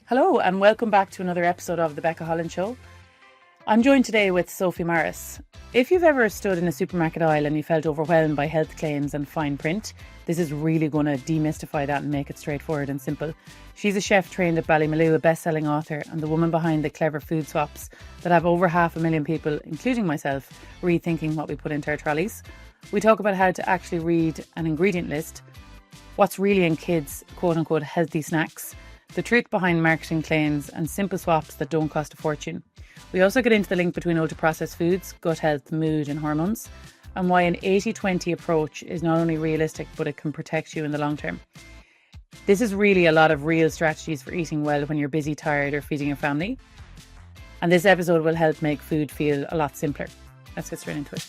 Hello and welcome back to another episode of the Becca Holland Show. I'm joined today with Sophie Morris. If you've ever stood in a supermarket aisle and you felt overwhelmed by health claims and fine print, this is really going to demystify that and make it straightforward and simple. She's a chef trained at Ballymaloe, a best-selling author, and the woman behind the clever food swaps that have over 500,000 people, including myself, rethinking what we put into our trolleys. We talk about how to actually read an ingredient list, what's really in kids' quote-unquote healthy snacks, the truth behind marketing claims, and simple swaps that don't cost a fortune. We also get into the link between ultra-processed foods, gut health, mood and hormones, and why an 80-20 approach is not only realistic, but it can protect you in the long term. This is really a lot of real strategies for eating well when you're busy, tired or feeding your family. And this episode will help make food feel a lot simpler. Let's get straight into it.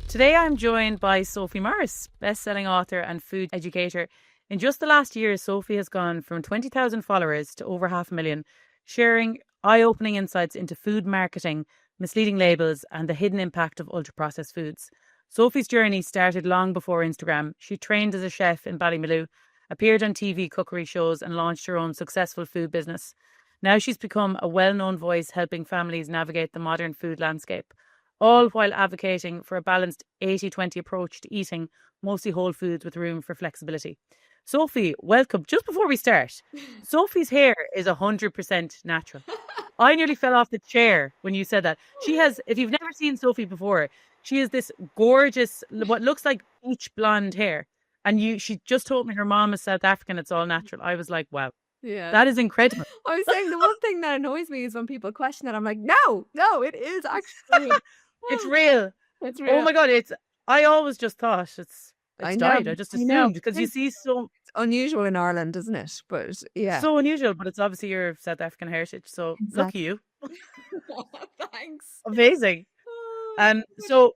Today I'm joined by Sophie Morris, best-selling author and food educator. In just the last year, Sophie has gone from 20,000 followers to over 500,000, sharing eye-opening insights into food marketing, misleading labels and the hidden impact of ultra-processed foods. Sophie's journey started long before Instagram. She trained as a chef in Ballymaloe, appeared on TV cookery shows and launched her own successful food business. Now she's become a well-known voice helping families navigate the modern food landscape, all while advocating for a balanced 80-20 approach to eating mostly whole foods with room for flexibility. Sophie, welcome. Just before we start, Sophie's hair is 100% natural. I nearly fell off the chair when you said that. She has, if you've never seen Sophie before, she has this gorgeous, what looks like peach blonde hair. And she just told me her mom is South African, it's all natural. I was like, wow. Yeah, that is incredible. I was saying the one thing that annoys me is when people question it. I'm like, no, it is actually. It's real. It's real. Oh my God, I always just thought it's dyed. I just assumed because you see so it's unusual in Ireland, isn't it? But yeah, so unusual, but it's obviously your South African heritage. So lucky you. Thanks. Amazing. So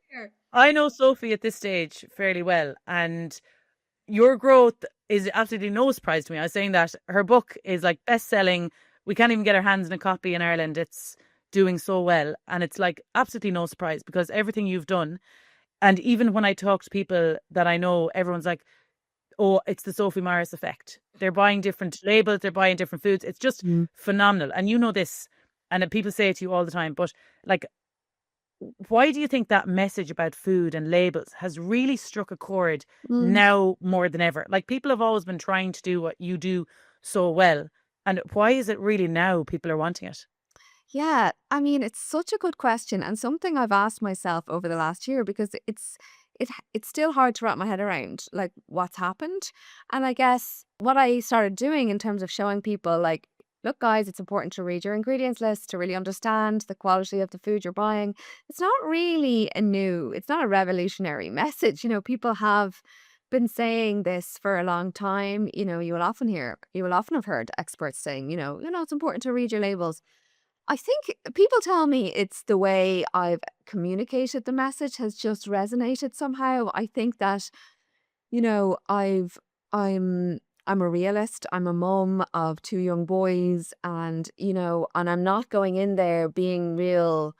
I know Sophie at this stage fairly well, and your growth is absolutely no surprise to me. I was saying that her book is like best-selling. We can't even get our hands on a copy in Ireland. It's doing so well. And it's like absolutely no surprise because everything you've done. And even when I talk to people that I know, everyone's like, oh, it's the Sophie Morris effect. They're buying different labels. They're buying different foods. It's just phenomenal. And you know this. And people say it to you all the time. But like, why do you think that message about food and labels has really struck a chord now more than ever? Like, people have always been trying to do what you do so well. And why is it really now people are wanting it? Yeah, I mean, it's such a good question and something I've asked myself over the last year because it's still hard to wrap my head around, like what's happened. And I guess what I started doing in terms of showing people, like, look, guys, it's important to read your ingredients list to really understand the quality of the food you're buying. It's not really it's not a revolutionary message. People have been saying this for a long time. You will often have heard experts saying, it's important to read your labels. I think people tell me it's the way I've communicated the message has just resonated somehow. I think that, I'm a realist. I'm a mum of 2 young boys and I'm not going in there being real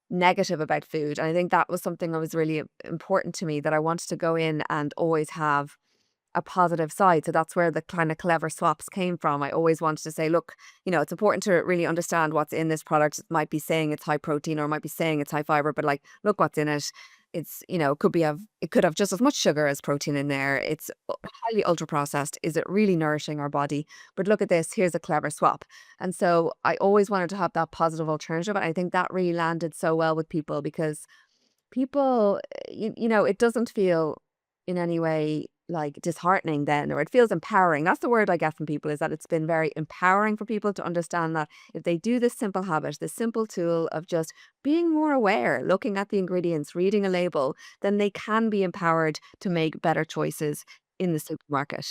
negative about food. And I think that was something that was really important to me, that I wanted to go in and always have a positive side. So that's where the kind of clever swaps came from. I always wanted to say, look, it's important to really understand what's in this product. It might be saying it's high protein or it might be saying it's high fiber, but like, look what's in it. It's, it could have just as much sugar as protein in there. It's highly ultra processed. Is it really nourishing our body? But look at this, here's a clever swap. And so I always wanted to have that positive alternative. And I think that really landed so well with people because people, it doesn't feel in any way like disheartening then, or it feels empowering. That's the word I get from people, is that it's been very empowering for people to understand that if they do this simple habit, this simple tool of just being more aware, looking at the ingredients, reading a label, then they can be empowered to make better choices in the supermarket.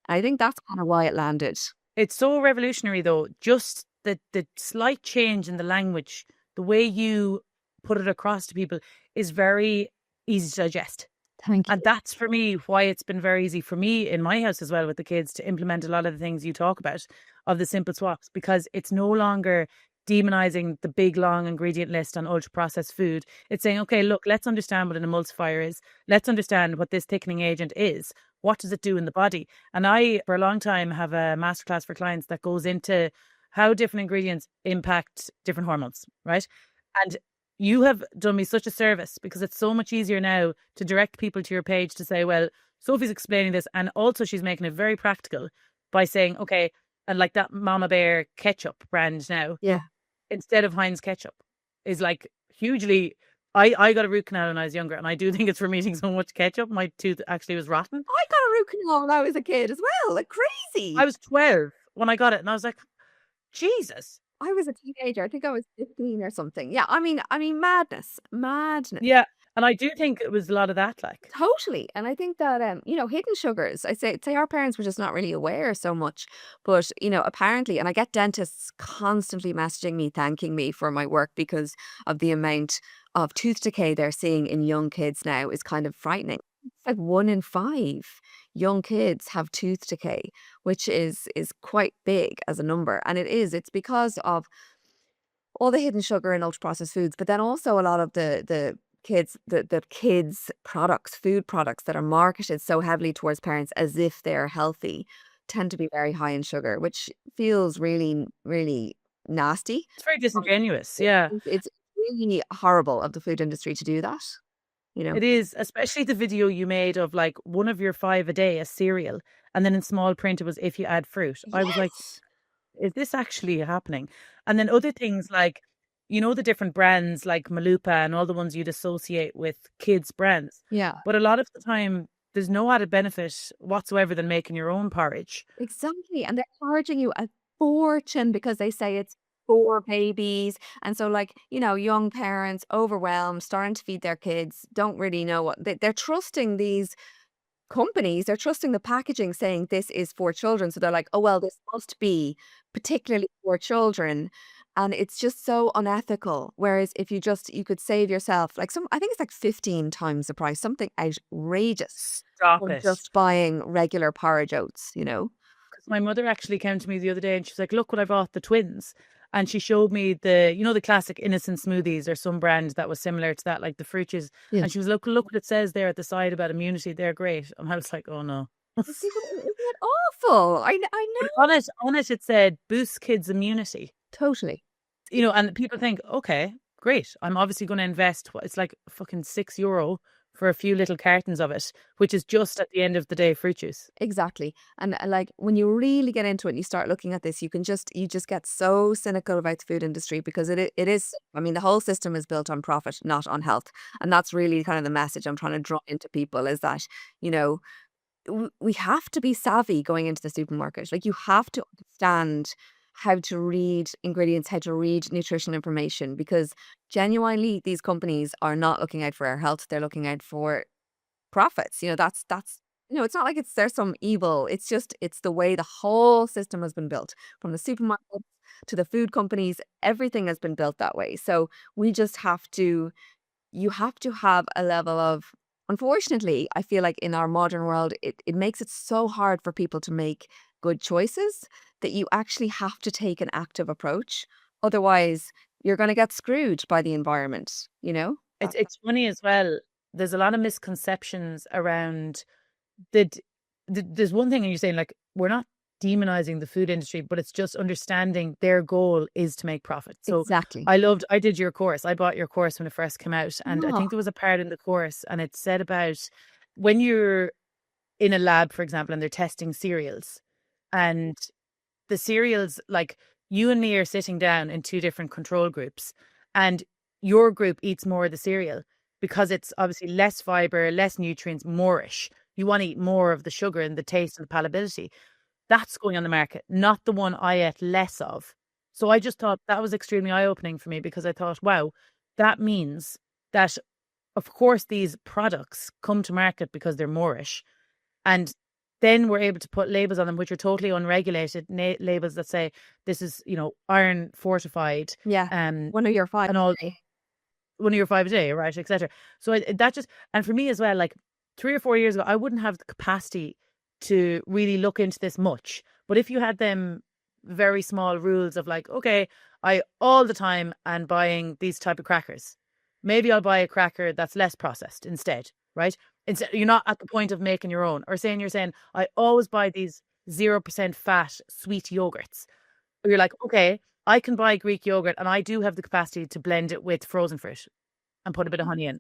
And I think that's kind of why it landed. It's so revolutionary though, just the slight change in the language, the way you put it across to people is very easy to digest. Thank you. And that's for me why it's been very easy for me in my house as well with the kids to implement a lot of the things you talk about. of the simple swaps, because it's no longer demonizing the big long ingredient list on ultra processed food. It's saying, okay, look, let's understand what an emulsifier is. Let's understand what this thickening agent is. What does it do in the body? And I, for a long time, have a masterclass for clients that goes into how different ingredients impact different hormones, right? And you have done me such a service, because it's so much easier now to direct people to your page to say, well, Sophie's explaining this. And also she's making it very practical by saying, okay, and like that Mama Bear ketchup brand now, Yeah. instead of Heinz ketchup, is like hugely. I got a root canal when I was younger, and I do think it's from eating so much ketchup. My tooth actually was rotten. I got a root canal when I was a kid as well, like I crazy. was 12 when I got it, and I was like, Jesus. I was a teenager. I think I was 15 or something. Yeah, I mean, madness, madness. Yeah. And I do think it was a lot of that, like. Totally. And I think that hidden sugars, say our parents were just not really aware so much. But, apparently, and I get dentists constantly messaging me, thanking me for my work because of the amount of tooth decay they're seeing in young kids now is kind of frightening. It's like 1 in 5 young kids have tooth decay, which is quite big as a number. And it's because of all the hidden sugar in ultra processed foods, but then also a lot of the kids products, food products that are marketed so heavily towards parents as if they're healthy tend to be very high in sugar, which feels really, really nasty. It's very Um, disingenuous. it- Yeah. It's really horrible of the food industry to do that, you know? It is, especially the video you made of like one of your 5 a day, a cereal, and then in small print it was if you add fruit. I was like, Yes. is this actually happening? And then other things like, the different brands like Malupa and all the ones you'd associate with kids' brands. Yeah. But a lot of the time, there's no added benefit whatsoever than making your own porridge. Exactly, and they're charging you a fortune because they say it's for babies, and so, like, young parents, overwhelmed, starting to feed their kids, don't really know what they're trusting these companies, they're trusting the packaging saying this is for children, so they're like, "Oh, well, this must be particularly for children," and it's just so unethical, whereas if you could save yourself, like, I think it's like 15 times the price, something outrageous Stop from it. just buying regular porridge oats, Because my mother actually came to me the other day and she's like, look what I bought, the twins. And she showed me the classic innocent smoothies or some brand that was similar to that, like the fruit juice. Yeah. And she was, look what it says there at the side about immunity. They're great. And I was like, oh no. Isn't it awful? I But know. on it, it said boost kids' immunity. Totally. And people think, okay, great. I'm obviously going to invest. It's like fucking €6 for a few little cartons of it, which is just at the end of the day fruit juice. Exactly. And like when you really get into it and you start looking at this, you just get so cynical about the food industry because it is, I mean, the whole system is built on profit, not on health. And that's really kind of the message I'm trying to draw into people is that, you know, we have to be savvy going into the supermarket. Like you have to understand how to read ingredients, how to read nutritional information, because genuinely these companies are not looking out for our health. They're looking out for profits. It's not like there's some evil. It's just it's the way the whole system has been built from the supermarkets to the food companies. Everything has been built that way. So we just have to you have to have a level of, unfortunately, I feel like in our modern world, it makes it so hard for people to make good choices that you actually have to take an active approach. Otherwise, you're going to get screwed by the environment, you know? It's funny as well. There's a lot of misconceptions around that. There's one thing, and you're saying like we're not demonizing the food industry, but it's just understanding their goal is to make profit. So Exactly. I did your course. I bought your course when it first came out, and I Oh, think there was a part in the course, and it said about when you're in a lab, for example, and they're testing cereals, and the cereals, like you and me are sitting down in two different control groups, and your group eats more of the cereal because it's obviously less fiber, less nutrients, moreish. You want to eat more of the sugar and the taste and the palatability. That's going on the market, not the one I ate less of. So I just thought that was extremely eye opening for me because I thought, wow, that means that, of course, these products come to market because they're moreish. And then we're able to put labels on them, which are totally unregulated labels that say this is, iron fortified, yeah. and One of your five. all one of your 5 a day, right, etc. So that just, and for me as well, like 3 or 4 years ago, I wouldn't have the capacity to really look into this much. But if you had them very small rules of like, okay, I all the time am buying these type of crackers. Maybe I'll buy a cracker that's less processed instead, right? Instead, you're not at the point of making your own. Or saying you're saying, I always buy these 0% fat sweet yogurts. Or you're like, okay, I can buy Greek yogurt and I do have the capacity to blend it with frozen fruit and put a bit of honey in.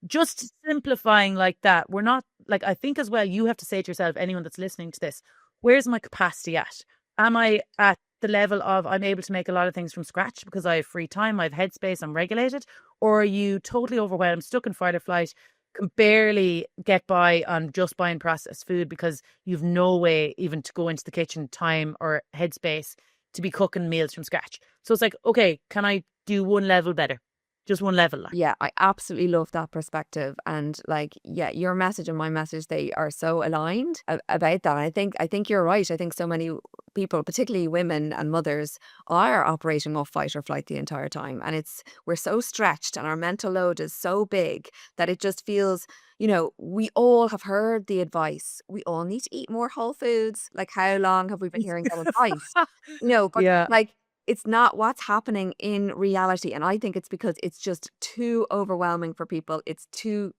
Just simplifying like that. We're not like, I think as well, you have to say to yourself, anyone that's listening to this, where's my capacity at? Am I at the level of I'm able to make a lot of things from scratch because I have free time, I have headspace, I'm regulated? Or are you totally overwhelmed, stuck in fight or flight, can barely get by on just buying processed food because you've no way even to go into the kitchen, time or headspace to be cooking meals from scratch? So it's like, okay, can I do one level better? Just one level. Yeah, I absolutely love that perspective. And like, yeah, your message and my message, they are so aligned about that. I think you're right. I think so many people, particularly women and mothers, are operating off fight or flight the entire time. And we're so stretched and our mental load is so big that it just feels, we all have heard the advice. We all need to eat more whole foods. Like, how long have we been hearing that advice? But Yeah. like, it's not what's happening in reality. And I think it's because it's just too overwhelming for people. It's too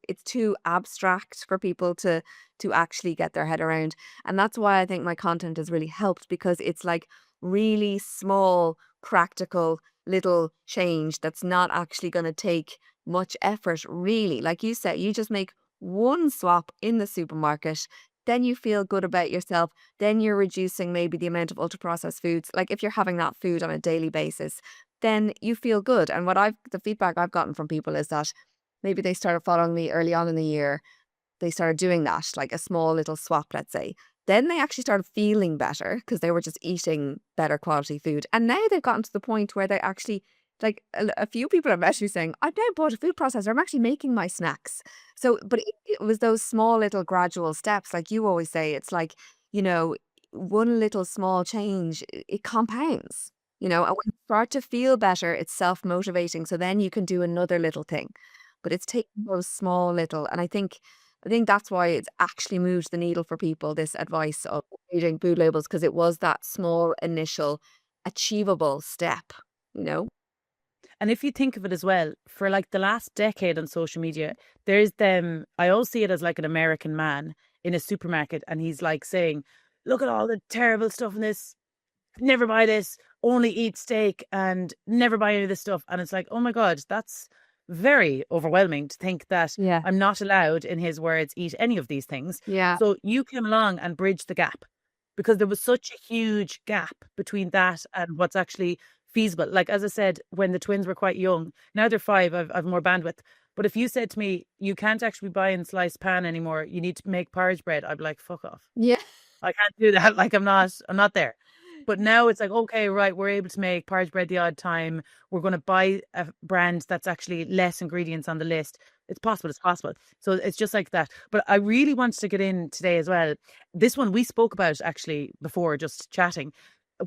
abstract for people to actually get their head around. And that's why I think my content has really helped, because it's like really small, practical little change that's not actually going to take much effort, really. Like you said, you just make one swap in the supermarket, then you feel good about yourself, then you're reducing maybe the amount of ultra processed foods. Like, if you're having that food on a daily basis, then you feel good. And the feedback I've gotten from people is that maybe they started following me early on in the year, they started doing that, like a small little swap, let's say. Then they actually started feeling better because they were just eating better quality food. And now they've gotten to the point where they actually, like, a few people have actually saying, I've now bought a food processor, I'm actually making my snacks. So, but it was those small little gradual steps. Like you always say, it's like, you know, one little small change, it compounds, and when you start to feel better, it's self motivating. So then you can do another little thing. But it's taking those small little, and I think that's why it's actually moved the needle for people, this advice of reading food labels, because it was that small initial achievable step, you know? And if you think of it as well, for like the last decade on social media, there's them, I always see it as like an American man in a supermarket, and he's like saying, look at all the terrible stuff in this, never buy this, only eat steak and never buy any of this stuff. And it's like, oh my God, that's very overwhelming to think that Yeah. I'm not allowed, in his words, eat any of these things. Yeah. So you came along and bridged the gap, because there was such a huge gap between that and what's actually feasible. Like, as I said, when the twins were quite young, now they're 5, I've more bandwidth. But if you said to me, you can't actually buy in sliced pan anymore, you need to make porridge bread, I'd be like, fuck off. Yeah. I can't do that. Like, I'm not there. But now it's like, okay, right, we're able to make porridge bread the odd time. We're going to buy a brand that's actually less ingredients on the list. It's possible. It's possible. So it's just like that. But I really wanted to get in today as well. This one we spoke about actually before, just chatting.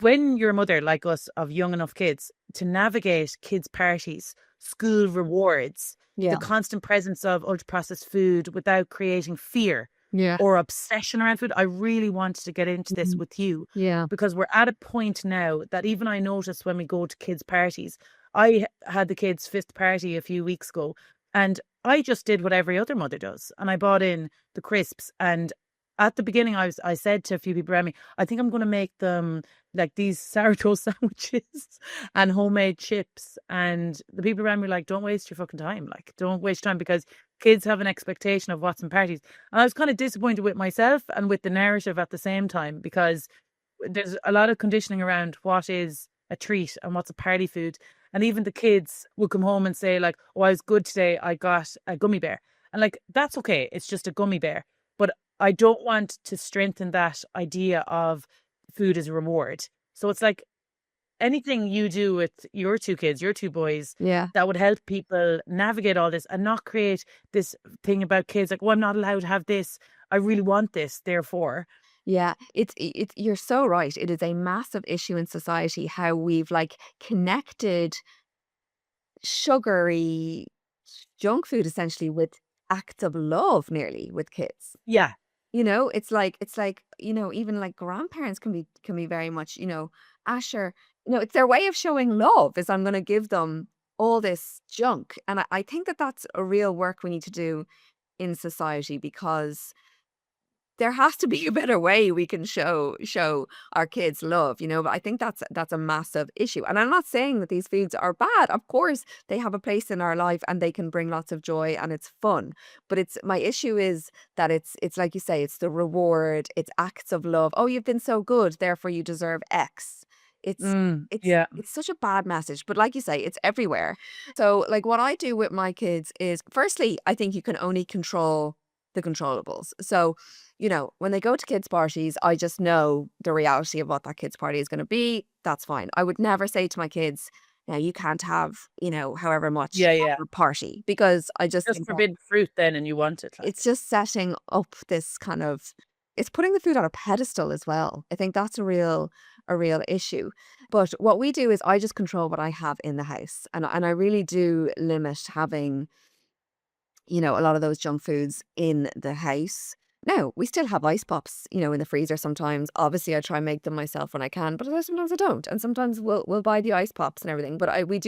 When you're a mother like us of young enough kids, to navigate kids' parties, school rewards, the Yeah. constant presence of ultra processed food without creating fear Yeah. or obsession around food. I really wanted to get into this with you, Yeah. because we're at a point now that even I notice when we go to kids' parties. I had the kids' 5th party a few weeks ago, and I just did what every other mother does. And I bought in the crisps. And at the beginning, I said to a few people around me, I think I'm going to make them like these sourdough sandwiches and homemade chips. And the people around me were like, don't waste your fucking time. Like, don't waste time, because kids have an expectation of what's in parties. And I was kind of disappointed with myself and with the narrative at the same time, because there's a lot of conditioning around what is a treat and what's a party food. And even the kids will come home and say like, oh, I was good today, I got a gummy bear. And like, that's okay, it's just a gummy bear. But I don't want to strengthen that idea of food as a reward. So it's like, anything you do with your 2 kids, your 2 boys, Yeah. that would help people navigate all this and not create this thing about kids like, oh, I'm not allowed to have this, I really want this, therefore. Yeah, it's you're so right. It is a massive issue in society how we've like connected sugary junk food essentially with acts of love nearly with kids. Yeah. It's like, even like grandparents can be very much, Asher, it's their way of showing love is I'm going to give them all this junk. And I think that that's a real work we need to do in society, because there has to be a better way we can show our kids love, but I think that's a massive issue. And I'm not saying that these foods are bad. Of course, they have a place in our life and they can bring lots of joy and it's fun. But it's my issue is that it's like you say, it's the reward, it's acts of love. Oh, you've been so good, therefore you deserve X. It's it's Yeah. it's such a bad message, but like you say, it's everywhere. So like what I do with my kids is, firstly, I think you can only control the controllables. So when they go to kids' parties, I just know the reality of what that kids' party is going to be. That's fine. I would never say to my kids, now you can't have, however much Yeah, at yeah. your party, because I just Just think that forbidden fruit then and you want it, it's like. just setting up this kind of, it's putting the food on a pedestal as well. I think that's a real issue. But what we do is I just control what I have in the house. And I really do limit having a lot of those junk foods in the house. Now, we still have ice pops, in the freezer sometimes. Obviously, I try and make them myself when I can, but sometimes I don't. And sometimes we'll buy the ice pops and everything. But we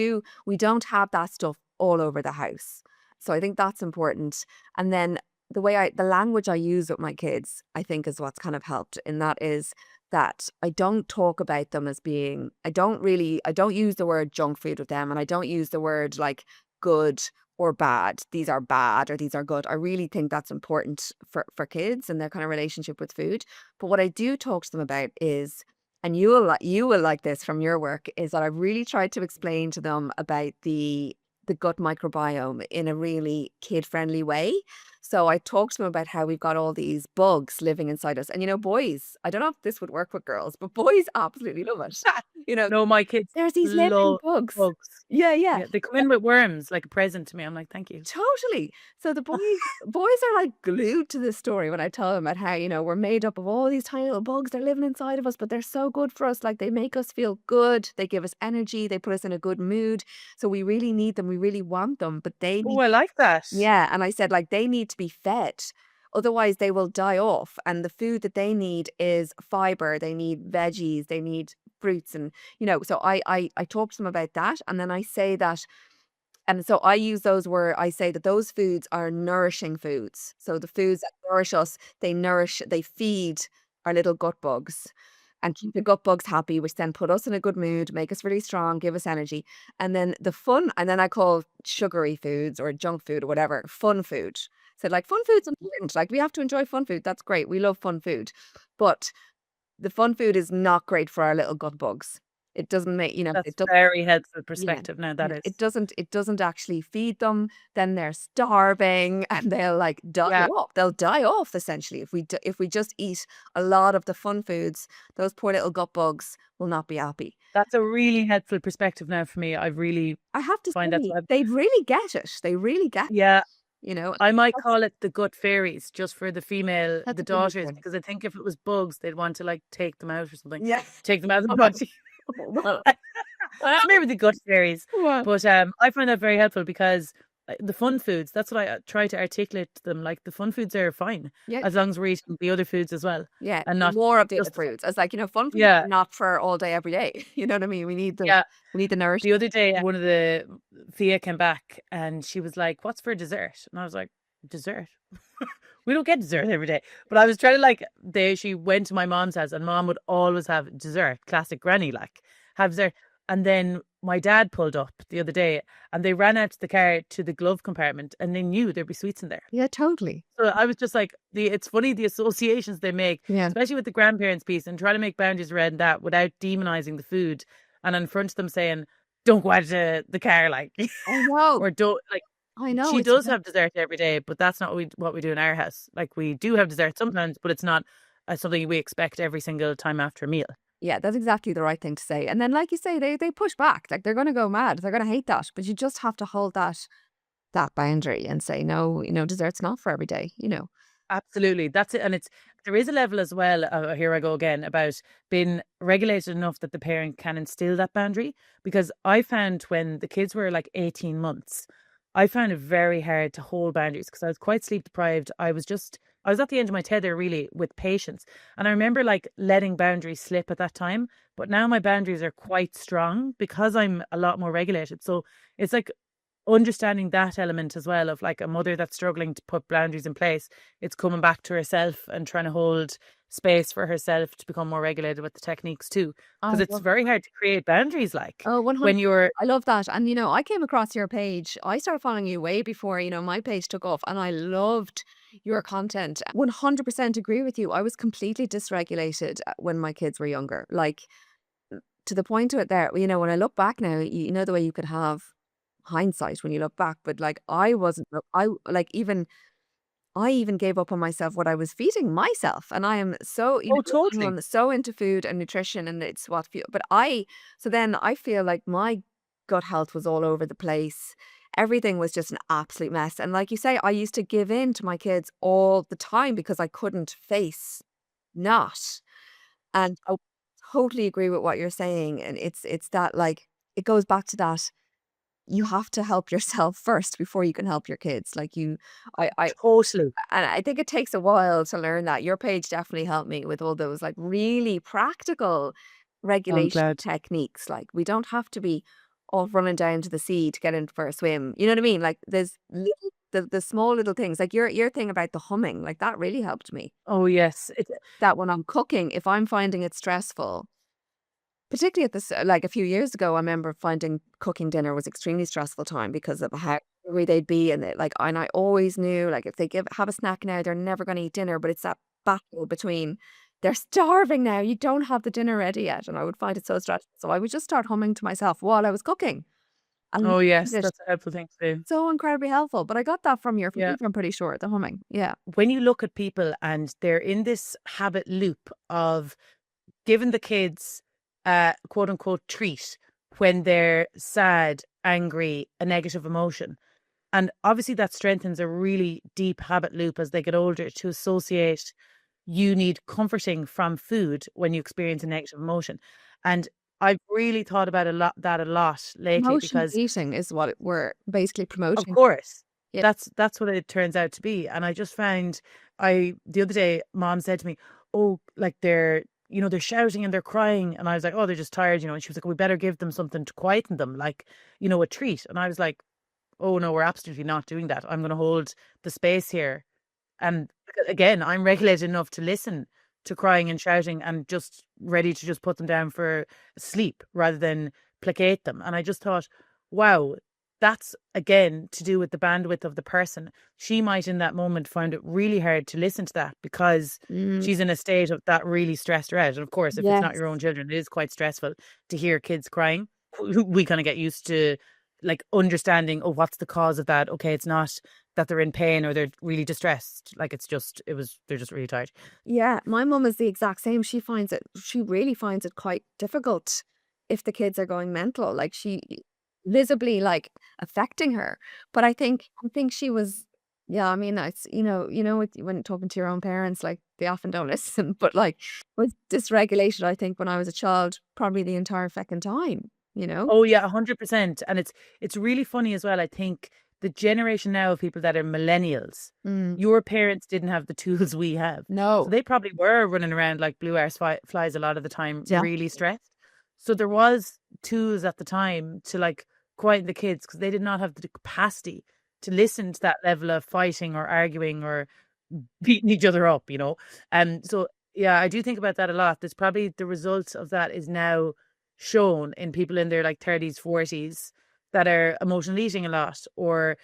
don't have that stuff all over the house. So I think that's important. And then the language I use with my kids, I think is what's kind of helped. And that is that I don't talk about them as being, I don't use the word junk food with them. And I don't use the word like good or bad. These are bad or these are good. I really think that's important for kids and their kind of relationship with food. But what I do talk to them about is, and you will like this from your work, is that I've really tried to explain to them about the gut microbiome in a really kid friendly way. So I talk to them about how we've got all these bugs living inside us. And boys, I don't know if this would work with girls, but boys absolutely love it. You know, No, my kids there's these living love bugs. bugs. Yeah, yeah. Yeah, they come in with worms like a present to me. I'm like, "Thank you." Totally. So the boys are like glued to this story when I tell them about how, we're made up of all these tiny little bugs. They're living inside of us, but they're so good for us. Like they make us feel good. They give us energy. They put us in a good mood. So we really need them. We really want them, but they Oh, need, I like that. yeah. And I said, like, they need to be fed. Otherwise they will die off. And the food that they need is fiber. They need veggies. They need fruits. And, so I talk to them about that. And then I say that, and so I use those where I say that those foods are nourishing foods. So the foods that nourish us, they feed our little gut bugs and keep the gut bugs happy, which then put us in a good mood, make us really strong, give us energy. And then I call sugary foods or junk food or whatever, fun food. So like fun food's important. Like we have to enjoy fun food. That's great. We love fun food. But the fun food is not great for our little gut bugs. It doesn't make, That's it doesn't. very helpful Yeah. perspective now, that Yeah, is. it doesn't actually feed them, then they're starving and they'll like die Yeah, off. They'll die off essentially if we just eat a lot of the fun foods. Those poor little gut bugs will not be happy. that's a really helpful perspective now for me. I really I have to find that's say, what they really get it. They really get it, yeah, you know. I might That's call it the gut fairies just for that's the a good daughters, one. because I think if it was bugs, they'd want to like take them out or something, Yeah. take them out of the body. Well, So maybe the gut fairies. well, But I find that very helpful because the fun foods, that's what I try to articulate to them. Like the fun foods are fine yeah. as long as we're eating the other foods as well Yeah, and not more of the other just, fruits. It's like, fun foods yeah, are not for all day, every day. You know what I mean? yeah. We need the nourishment. The other day, one of the Thea came back and she was like, "What's for dessert?" And I was like, "Dessert? We don't get dessert every day." But I was trying to like, she went to my mom's house and mom would always have dessert, classic granny, like have dessert. And then my dad pulled up the other day and they ran out to the car to the glove compartment and they knew there'd be sweets in there. Yeah, totally. So I was just like, it's funny the associations they make, Yeah. especially with the grandparents piece, and try to make boundaries around that without demonizing the food and in front of them saying, "Don't go out to the car," like, I know. or don't like. I know. She It's does have dessert every day, but that's not what we do in our house. Like we do have dessert sometimes, but it's not something we expect every single time after a meal. yeah, that's exactly the right thing to say. And then, like you say, they push back. Like they're going to go mad. They're going to hate that. But you just have to hold that boundary and say, no, dessert's not for every day. Absolutely. That's it. And there is a level as well, here I go again, about being regulated enough that the parent can instill that boundary. Because I found when the kids were like 18 months, I found it very hard to hold boundaries because I was quite sleep deprived. I was just I was at the end of my tether really with patience. And I remember like letting boundaries slip at that time. But now my boundaries are quite strong because I'm a lot more regulated. So it's like understanding that element as well of like a mother that's struggling to put boundaries in place. It's coming back to herself and trying to hold space for herself to become more regulated with the techniques too. Because I it's love very hard to create boundaries like Oh, 100. when you're, I love that. And, I came across your page. I started following you way before, my page took off, and I loved your content. 100% agree with you. I was completely dysregulated when my kids were younger. Like, to the point of it there, when I look back now, you know the way you could have hindsight when you look back, but like I wasn't, I like even I even gave up on myself what I was feeding myself. And I am so, oh, I'm totally. so into food and nutrition, and it's what feel, but so then I feel like my gut health was all over the place. Everything was just an absolute mess. And like you say, I used to give in to my kids all the time because I couldn't face not. And I totally agree with what you're saying. And it's that, like, it goes back to that, you have to help yourself first before you can help your kids. Like, I Totally. and I think it takes a while to learn that. Your page definitely helped me with all those, like, really practical I'm regulation glad. techniques. Like, we don't have to be all running down to the sea to get in for a swim. You know what I mean? Like, there's little, the small little things. Like your thing about the humming, like that really helped me. Oh, yes. That when I'm cooking, if I'm finding it stressful, particularly at this, like a few years ago, I remember finding cooking dinner was extremely stressful time because of how hungry they'd be, and and I always knew, like, if they have a snack now, they're never going to eat dinner. But it's that battle between, they're starving now, you don't have the dinner ready yet, and I would find it so stressful. So I would just start humming to myself while I was cooking, and Oh, yes. it's That's a helpful thing to do. so incredibly helpful. But I got that from your Yeah. page, I'm pretty sure, the humming. Yeah. When you look at people and they're in this habit loop of giving the kids a quote unquote treat when they're sad, angry, a negative emotion. And obviously that strengthens a really deep habit loop as they get older to associate you need comforting from food when you experience a negative emotion. And I've really thought about a lot lately Emotional because eating is what we're basically of promoting. course. Yeah. That's what it turns out to be. And I just found I the other day mom said to me, "Oh, like they're shouting and they're crying." And I was like, "Oh, they're just tired." And she was like, "We better give them something to quieten them, like, a treat." And I was like, "Oh no, we're absolutely not doing that. I'm going to hold the space here." And again, I'm regulated enough to listen to crying and shouting and just ready to just put them down for sleep rather than placate them. And I just thought, wow, that's again to do with the bandwidth of the person. She might in that moment find it really hard to listen to that because Mm, she's in a state of that really stressed her out. And of course, if it's not yes. your own children, it is quite stressful to hear kids crying. We kind of get used to like understanding, oh, what's the cause of that? Okay, it's not that they're in pain or they're really distressed. Like they're just really tired. Yeah, my mum is the exact same. She really finds it quite difficult if the kids are going mental, like she visibly, like, affecting her. But I think she was, yeah, I mean, it's, when talking to your own parents, like, they often don't listen, but like, was dysregulated, I think, when I was a child, probably the entire feckin' time, you know? Oh yeah, 100%. And it's really funny as well. I think the generation now of people that are millennials, Mm. your parents didn't have the tools we have. So No. they probably were running around like blue arse flies a lot of the time, Yeah. really stressed. So there was tools at the time to like quieten the kids because they did not have the capacity to listen to that level of fighting or arguing or beating each other up. So yeah, I do think about that a lot. There's probably the results of that is now shown in people in their like 30s, 40s that are emotional eating a lot or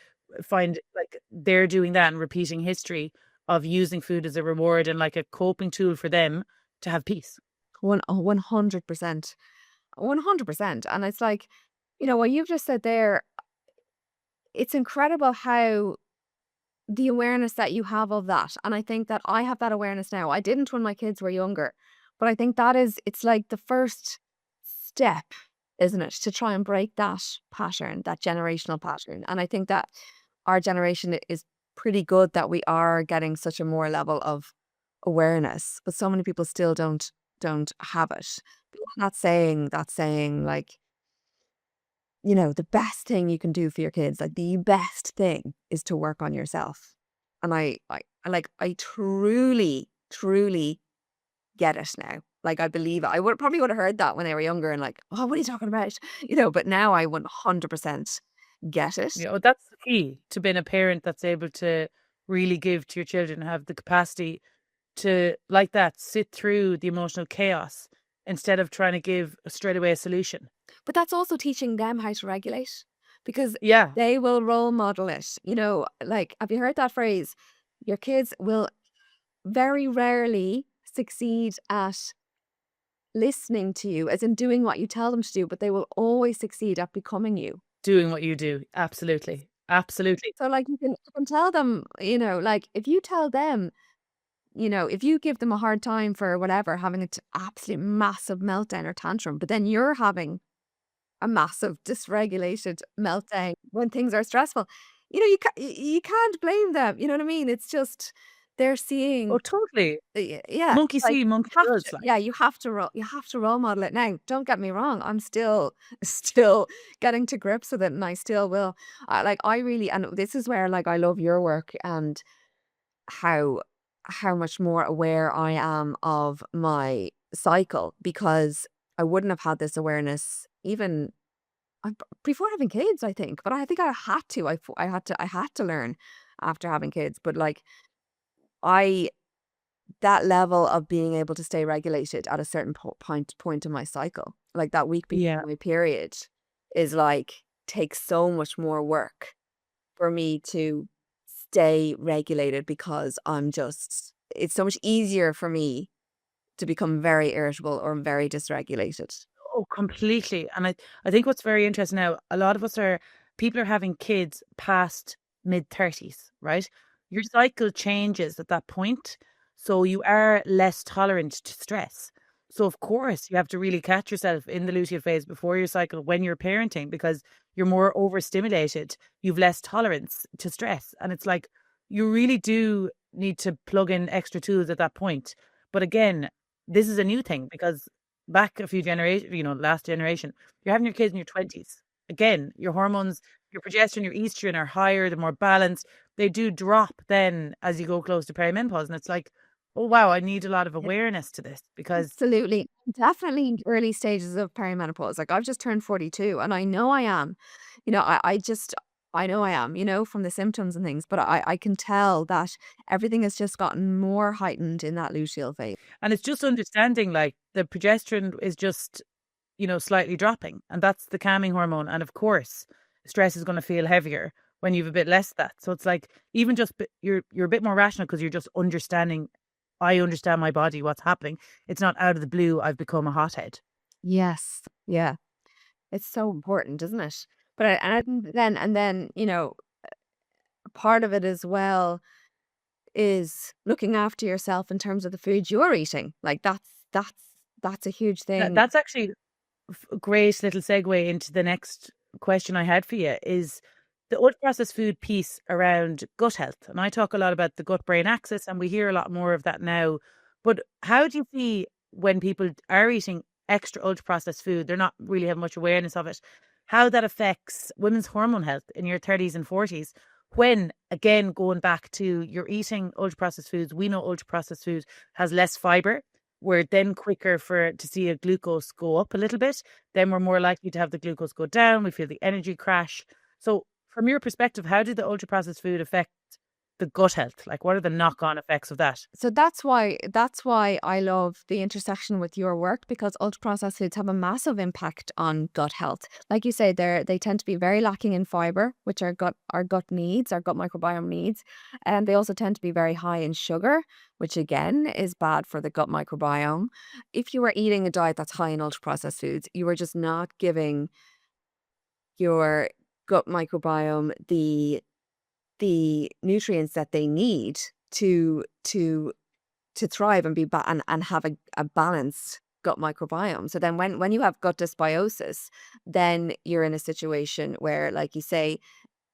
find like they're doing that and repeating history of using food as a reward and like a coping tool for them to have peace. 100%. 100%. And it's like, what you've just said there, it's incredible how the awareness that you have of that. And I think that I have that awareness now. I didn't when my kids were younger, but I think it's like the first step, isn't it, to try and break that pattern, that generational pattern. And I think that our generation is pretty good that we are getting such a more level of awareness, but so many people still don't have it. That's saying, like, the best thing you can do for your kids, like the best thing is to work on yourself. And I truly, truly get it now. Like, I believe it. I would probably would have heard that when they were younger and like, "Oh, what are you talking about?" But now I 100% get it. You know, that's the key to being a parent that's able to really give to your children, have the capacity to, like that, sit through the emotional chaos instead of trying to give straight away a solution. But that's also teaching them how to regulate because Yeah, they will role model it. Like, have you heard that phrase? Your kids will very rarely succeed at listening to you, as in doing what you tell them to do, but they will always succeed at becoming you. doing what you do. Absolutely. Absolutely. So, like, you can tell them, like, if you tell them, if you give them a hard time for whatever, having an absolute massive meltdown or tantrum, but then you're having a massive dysregulated meltdown when things are stressful, you can't blame them. You know what I mean? It's just they're Oh, seeing, totally. yeah, Monkey like see, monkey does. Like, yeah, you have to role model it. Now, don't get me wrong, I'm still still getting to grips with it, and I still will. I really, and this is where, like, I love your work and how much more aware I am of my cycle, because I wouldn't have had this awareness even before having kids, I think. But I think I had to. I had to learn after having kids. But like, I that level of being able to stay regulated at a certain point in my cycle, like that week yeah. before my period, is like takes so much more work for me to stay regulated, because it's so much easier for me to become very irritable or very dysregulated. Oh, completely. And I think what's very interesting now, a lot of people are having kids past mid-30s, right? Your cycle changes at that point. So you are less tolerant to stress. So of course you have to really catch yourself in the luteal phase before your cycle when you're parenting, because you're more overstimulated. You've less tolerance to stress. And it's like you really do need to plug in extra tools at that point. But again, this is a new thing because back a few generations, last generation, you're having your kids in your 20s. Again, your hormones, your progesterone, your estrogen are higher, they're more balanced. They do drop then as you go close to perimenopause. And it's like, oh, wow, I need a lot of awareness to this because, Absolutely. Definitely early stages of perimenopause. Like, I've just turned 42 and I know I am. I know I am, from the symptoms and things, but I can tell that everything has just gotten more heightened in that luteal phase. and it's just understanding like the progesterone is just, slightly dropping. And that's the calming hormone. And of course, stress is going to feel heavier when you've a bit less of that. So it's like even just you're a bit more rational because you're just understanding. I understand my body, what's happening. It's not out of the blue. I've become a hothead. Yes. Yeah. It's so important, isn't it? But I think then, part of it as well is looking after yourself in terms of the food you're eating. Like, that's a huge thing. That's actually a great little segue into the next question I had for you is the ultra processed food piece around gut health. And I talk a lot about the gut brain axis, and we hear a lot more of that now. But how do you see when people are eating extra ultra processed food, they're not really having much awareness of it, how that affects women's hormone health in your 30s and 40s? When, again, going back to you're eating ultra processed foods, we know ultra processed food has less fiber. We're then quicker to see a glucose go up a little bit. Then we're more likely to have the glucose go down. We feel the energy crash. So, from your perspective, how did the ultra processed food affect the gut health? Like, what are the knock on effects of that? So that's why I love the intersection with your work, because ultra processed foods have a massive impact on gut health. Like you say, they tend to be very lacking in fiber, which our gut microbiome needs, and they also tend to be very high in sugar, which again is bad for the gut microbiome. If you are eating a diet that's high in ultra processed foods, you are just not giving your gut microbiome the nutrients that they need to thrive and and have a balanced gut microbiome. So then when you have gut dysbiosis, then you're in a situation where, like you say,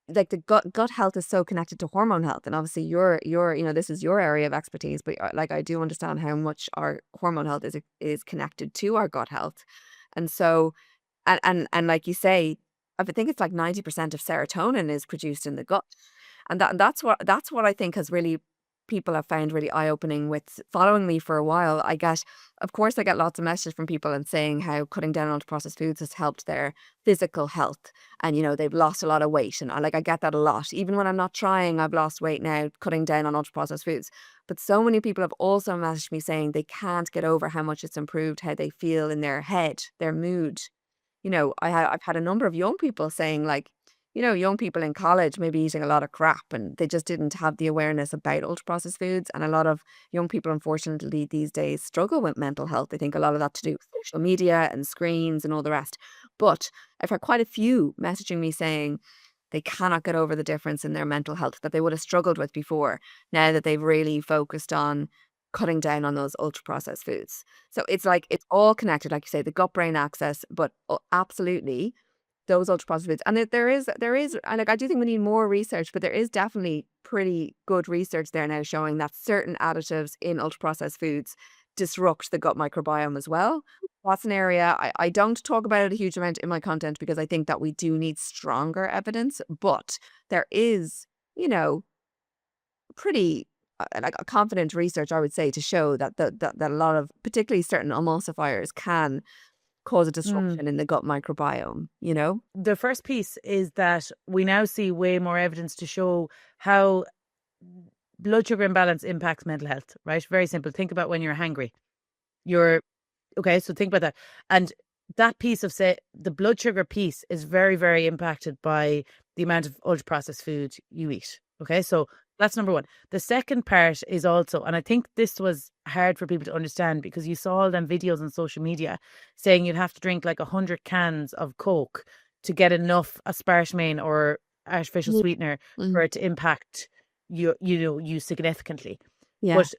like the gut health is so connected to hormone health. And obviously you're this is your area of expertise, but like, I do understand how much our hormone health is connected to our gut health. And so, and like you say, I think it's like 90% of serotonin is produced in the gut. And that's what I think has really people have found really eye-opening with following me for a while. Of course, I get lots of messages from people and saying how cutting down on processed foods has helped their physical health, and they've lost a lot of weight, and I get that a lot. Even when I'm not trying, I've lost weight now cutting down on ultra processed foods. But so many people have also messaged me saying they can't get over how much it's improved how they feel in their head, their mood. I've had a number of young people saying, like, young people in college maybe eating a lot of crap, and they just didn't have the awareness about ultra processed foods. And a lot of young people, unfortunately, these days struggle with mental health. I think a lot of that to do with social media and screens and all the rest. But I've had quite a few messaging me saying they cannot get over the difference in their mental health that they would have struggled with before, now that they've really focused on cutting down on those ultra processed foods. So it's like it's all connected, like you say, the gut brain axis, but absolutely those ultra processed foods. And there is, and like I do think we need more research, but there is definitely pretty good research there now showing that certain additives in ultra processed foods disrupt the gut microbiome as well. That's an area I don't talk about it a huge amount in my content because I think that we do need stronger evidence, but there is, you know, pretty like a confident research, I would say, to show that a lot of particularly certain emulsifiers can cause a Mm. disruption in the gut microbiome. The first piece is that we now see way more evidence to show how blood sugar imbalance impacts mental health, right? Very simple. Think about when you're hungry. You're okay, so think about that. And that piece of, say, the blood sugar piece is very, very impacted by the amount of ultra processed food you eat. Okay, so that's number one. The second part is also, and I think this was hard for people to understand because you saw all them videos on social media saying you'd have to drink like 100 cans of Coke to get enough aspartame or artificial Yeah. sweetener for Mm. it to impact you significantly. Yeah. But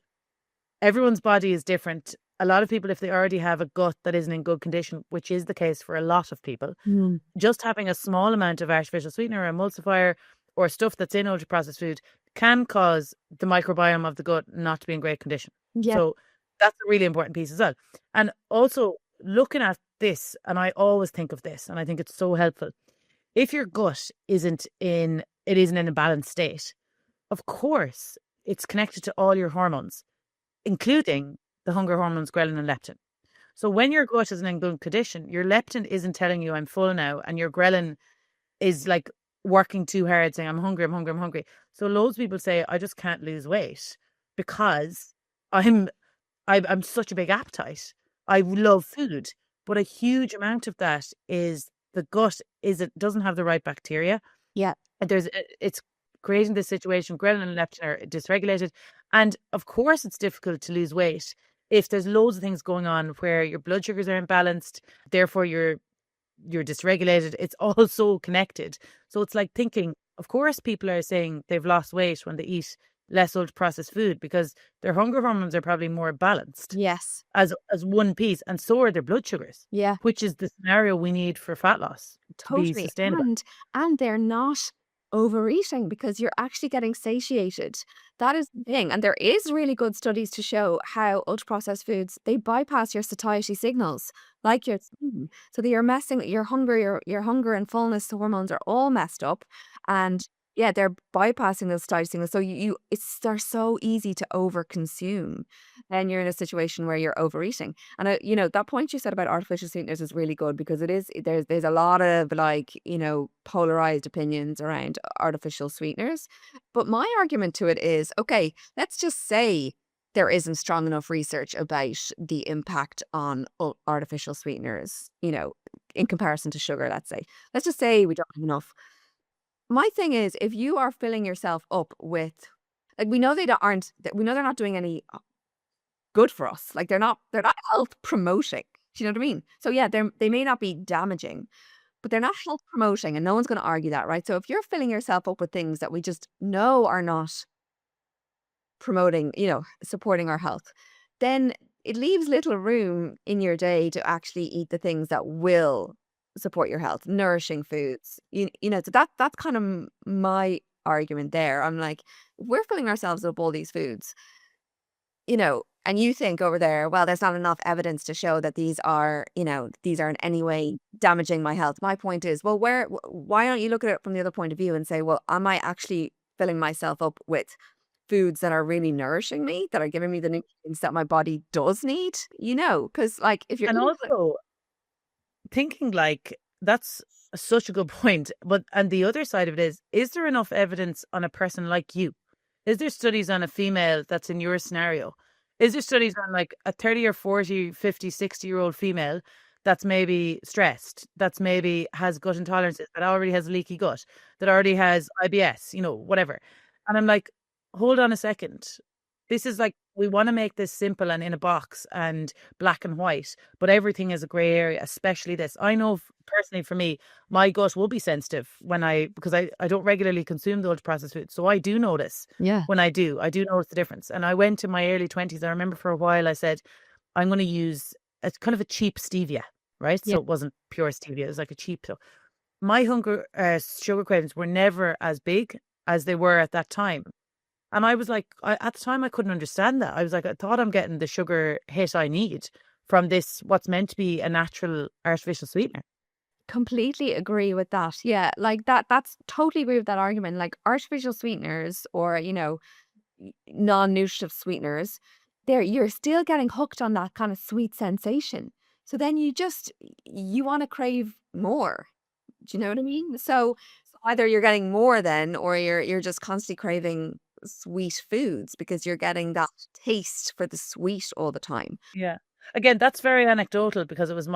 everyone's body is different. A lot of people, if they already have a gut that isn't in good condition, which is the case for a lot of people, Mm. just having a small amount of artificial sweetener or emulsifier or stuff that's in ultra processed food can cause the microbiome of the gut not to be in great condition. Yeah. So that's a really important piece as well. And also looking at this, and I always think of this, and I think it's so helpful. If your gut isn't in a balanced state, of course, it's connected to all your hormones, including the hunger hormones ghrelin and leptin. So when your gut isn't in good condition, your leptin isn't telling you I'm full now, and your ghrelin is like working too hard, saying I'm hungry, I'm hungry, I'm hungry. So loads of people say I just can't lose weight because I'm I'm such a big appetite. I love food, but a huge amount of that is the gut doesn't have the right bacteria. Yeah. And it's creating this situation. Ghrelin and leptin are dysregulated, and of course, it's difficult to lose weight if there's loads of things going on where your blood sugars are imbalanced. Therefore, you're dysregulated. It's all so connected. So it's like thinking. Of course, people are saying they've lost weight when they eat less ultra processed food because their hunger hormones are probably more balanced Yes. as one piece, and so are their blood sugars, Yeah. which is the scenario we need for fat loss to be Totally. sustainable. And they're not overeating because you're actually getting satiated. That is the thing. And there is really good studies to show how ultra processed foods, they bypass your satiety signals, like your so that you're messing your hunger and fullness hormones are all messed up. And yeah, they're bypassing those satiety signals. So they're so easy to overconsume. Then you're in a situation where you're overeating. And that point you said about artificial sweeteners is really good because there's a lot of, like, polarized opinions around artificial sweeteners. But my argument to it is, okay, let's just say there isn't strong enough research about the impact on artificial sweeteners, in comparison to sugar, let's say. Let's just say we don't have enough. My thing is, if you are filling yourself up with, like, we know we know they're not doing any good for us. Like, they're not health promoting. Do you know what I mean? So yeah, they may not be damaging, but they're not health promoting, and no one's going to argue that, right? So if you're filling yourself up with things that we just know are not promoting, supporting our health, then it leaves little room in your day to actually eat the things that will support your health, nourishing foods. So that's kind of my argument there. I'm like, we're filling ourselves up all these foods, and you think over there, well, there's not enough evidence to show that these are in any way damaging my health. My point is, well, why don't you look at it from the other point of view and say, well, am I actually filling myself up with foods that are really nourishing me, that are giving me the nutrients that my body does need, because like if you're And eating also thinking like that's such a good point. But and the other side of it is there enough evidence on a person like you? Is there studies on a female that's in your scenario? Is there studies on like a 30 or 40, 50, 60-year-old female that's maybe stressed, that's maybe has gut intolerances, that already has leaky gut, that already has IBS, whatever. And I'm like, hold on a second. This is like, we want to make this simple and in a box and black and white, but everything is a gray area, especially this. I know personally for me, my gut will be sensitive because I don't regularly consume the ultra processed foods. So I do notice Yeah. when I do notice the difference. And I went to my early 20s. I remember for a while I said, I'm going to use a kind of a cheap stevia, right? Yeah. So it wasn't pure stevia, it was like a cheap. So my sugar cravings were never as big as they were at that time. And I was like, at the time, I couldn't understand that. I was like, I thought I'm getting the sugar hit I need from this, what's meant to be a natural artificial sweetener. Completely agree with that. Yeah, like that's totally agree with that argument. Like artificial sweeteners or, non-nutritive sweeteners, you're still getting hooked on that kind of sweet sensation. So then you want to crave more. Do you know what I mean? So either you're getting more then, or you're just constantly craving sweet foods because you're getting that taste for the sweet all the time. Yeah. Again, that's very anecdotal because it was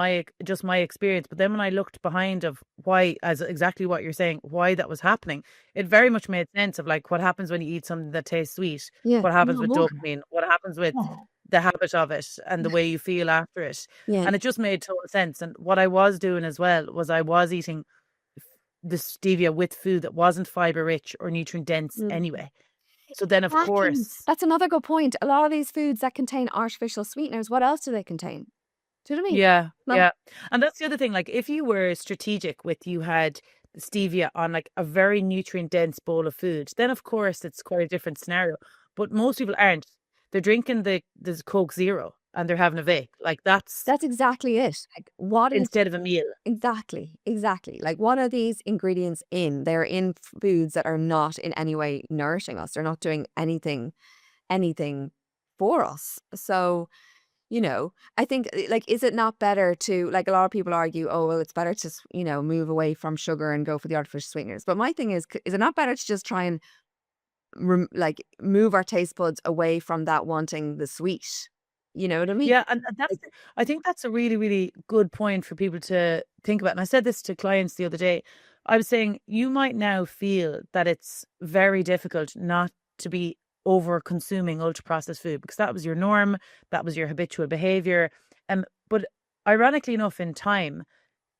just my experience. But then when I looked behind of why, as exactly what you're saying, why that was happening, it very much made sense of like what happens when you eat something that tastes sweet, Yeah, what you happens want with more. dopamine, what happens with the habit of it and the way you feel after it. Yeah. And it just made total sense. And what I was doing as well was I was eating the stevia with food that wasn't fiber rich or nutrient dense Mm. anyway. So then, of Exactly. course, That's another good point. A lot of these foods that contain artificial sweeteners, what else do they contain? Do you know what I mean? yeah, Like, yeah. And that's the other thing. Like, if you were strategic you had stevia on like a very nutrient dense bowl of food, then of course it's quite a different scenario. But most people aren't. They're drinking the Coke Zero and they're having a vape. Like, that's that's exactly it. Like, what is instead of a meal. exactly. Like, what are these ingredients in? They're in foods that are not in any way nourishing us. They're not doing anything for us. So, I think like, is it not better to, like, a lot of people argue, oh, well, it's better to, move away from sugar and go for the artificial sweeteners. But my thing is it not better to just try and like move our taste buds away from that wanting the sweet? You know what I mean? Yeah, and Like, I think that's a really, really good point for people to think about. And I said this to clients the other day. I was saying you might now feel that it's very difficult not to be over consuming ultra processed food because that was your norm, that was your habitual behavior. But ironically enough, in time,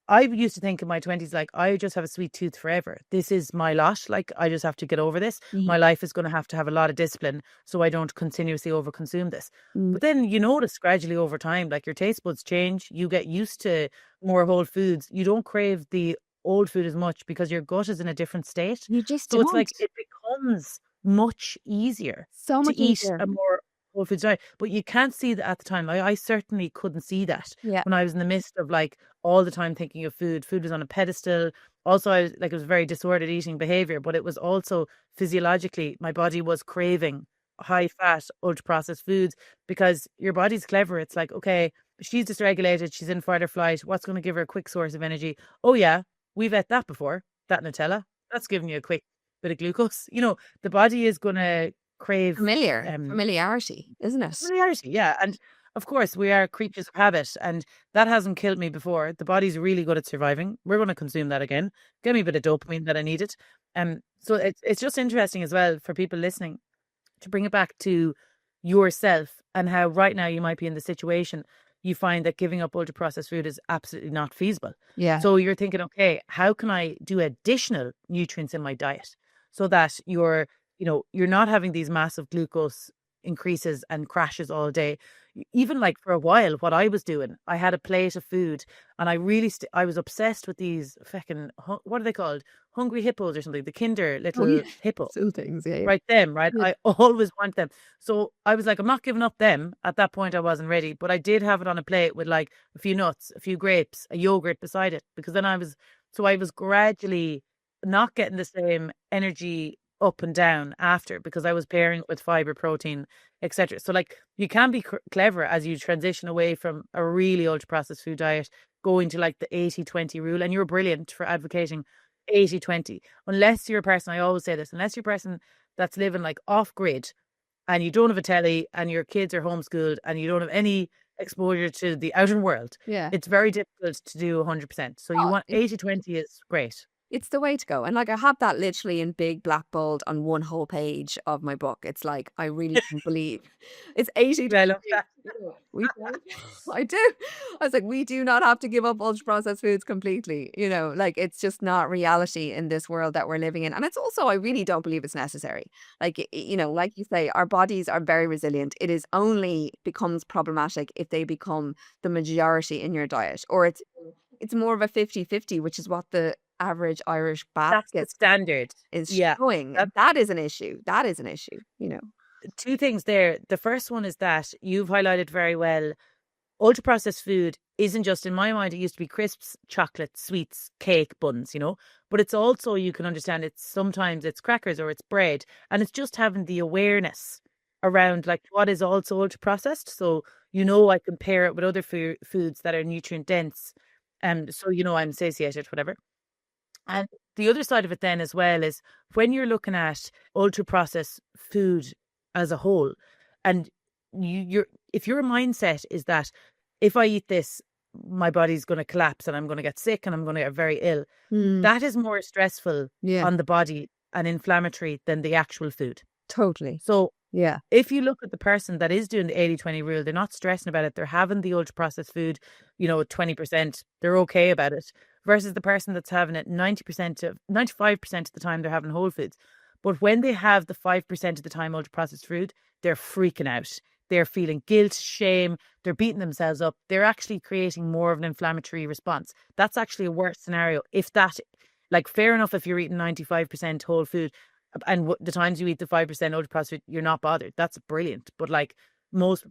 I used to think in my 20s, like, I just have a sweet tooth forever. This is my lot. Like, I just have to get over this. yeah. My life is going to have a lot of discipline so I don't continuously overconsume this. Mm. But then you notice gradually over time, like your taste buds change. You get used to more whole foods. You don't crave the old food as much because your gut is in a different state. You just So it's don't. like it becomes much easier So to much eat easier. a more whole foods diet. But you can't see that at the time. Like, I certainly couldn't see that Yeah. when I was in the midst of like all the time thinking of food. Food was on a pedestal. Also, I was like, it was very disordered eating behavior, but it was also physiologically, my body was craving high fat, ultra processed foods because your body's clever. It's like, okay, she's dysregulated, she's in fight or flight. What's going to give her a quick source of energy? Oh, yeah, we've ate that before. That Nutella, that's giving you a quick bit of glucose. The body is going to crave Familiarity, isn't it? familiarity, yeah. And of course, we are creatures of habit, and that hasn't killed me before. The body's really good at surviving. We're going to consume that again. Give me a bit of dopamine that I needed. So it's just interesting as well for people listening to bring it back to yourself and how right now you might be in the situation you find that giving up ultra processed food is absolutely not feasible. Yeah. So you're thinking, okay, how can I do additional nutrients in my diet so that you're not having these massive glucose increases and crashes all day. Even like for a while, what I was doing, I had a plate of food and I really, I was obsessed with these fucking, what are they called? Hungry hippos or something, the Kinder Oh, little yeah. hippo. Still things, yeah. Right, them, right? Yeah. I always want them. So I was like, I'm not giving up them. At that point, I wasn't ready, but I did have it on a plate with like a few nuts, a few grapes, a yogurt beside it, because then I was gradually not getting the same energy up and down after, because I was pairing it with fiber, protein, etc. So like you can be clever as you transition away from a really ultra processed food diet, going to like the 80-20 rule. And you're brilliant for advocating 80-20. Unless you're a person, I always say this, unless you're a person that's living like off grid and you don't have a telly and your kids are homeschooled and you don't have any exposure to the outer world, Yeah. it's very difficult to do 100%. So you Oh, want 80-20 is great. it's the way to go. And like I have that literally in big black bold on one whole page of my book. It's like I really can't believe it's 80 I love 20. that. We don't. I do. I was like, we do not have to give up ultra processed foods completely. Like it's just not reality in this world that we're living in. And it's also, I really don't believe it's necessary. Like, like you say, our bodies are very resilient. It is only becomes problematic if they become the majority in your diet, or it's more of a 50-50, which is what the average Irish That's the basket standard. is Yeah. showing. That is an issue. That is an issue. Two things there. The first one is that you've highlighted very well. Ultra processed food isn't just, in my mind, it used to be crisps, chocolate, sweets, cake, buns, but it's also, you can understand sometimes it's crackers or it's bread, and it's just having the awareness around like what is also ultra processed. So, I compare it with other foods that are nutrient dense. So, I'm satiated, whatever. And the other side of it then as well is when you're looking at ultra processed food as a whole, and if your mindset is that if I eat this, my body's going to collapse and I'm going to get sick and I'm going to get very ill, that is more stressful Yeah, on the body and inflammatory than the actual food. totally. So Yeah. if you look at the person that is doing the 80-20 rule, they're not stressing about it. They're having the ultra processed food, 20%, they're okay about it, versus the person that's having it 95% of the time they're having whole foods. But when they have the 5% of the time ultra processed food, they're freaking out. They're feeling guilt, shame, they're beating themselves up. They're actually creating more of an inflammatory response. That's actually a worse scenario. If that, like, fair enough if you're eating 95% whole food, and the times you eat the 5% ultra processed food, you're not bothered. That's brilliant. But like most,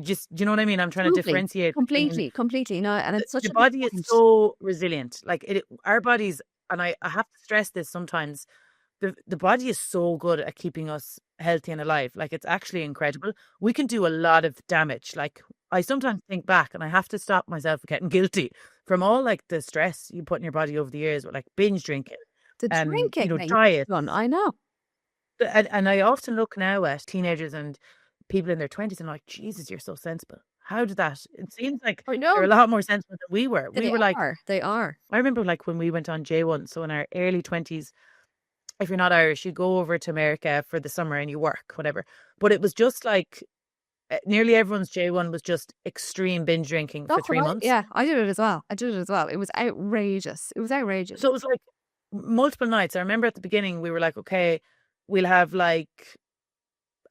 just, do you know what I mean? I'm trying to Totally. differentiate between Completely. No, and it's such the a good body is point. so resilient. Like our bodies, and I have to stress this sometimes. The body is so good at keeping us healthy and alive. Like it's actually incredible. We can do a lot of damage. Like I sometimes think back, and I have to stop myself from getting guilty from all like the stress you put in your body over the years with like binge drinking, The drinking that you've diet. done, I know. And I often look now at teenagers and people in their 20s and I'm like, Jesus, you're so sensible. How did that? It seems like I they're a know. lot more sensible than we were. We were like, They are. I remember like when we went on J1, so in our early 20s, if you're not Irish, you go over to America for the summer and you work, whatever. But it was just like nearly everyone's J1 was just extreme binge drinking for 3 months. Yeah, I did it as well. It was outrageous. So it was like multiple nights. I remember at the beginning, we were like, okay, we'll have like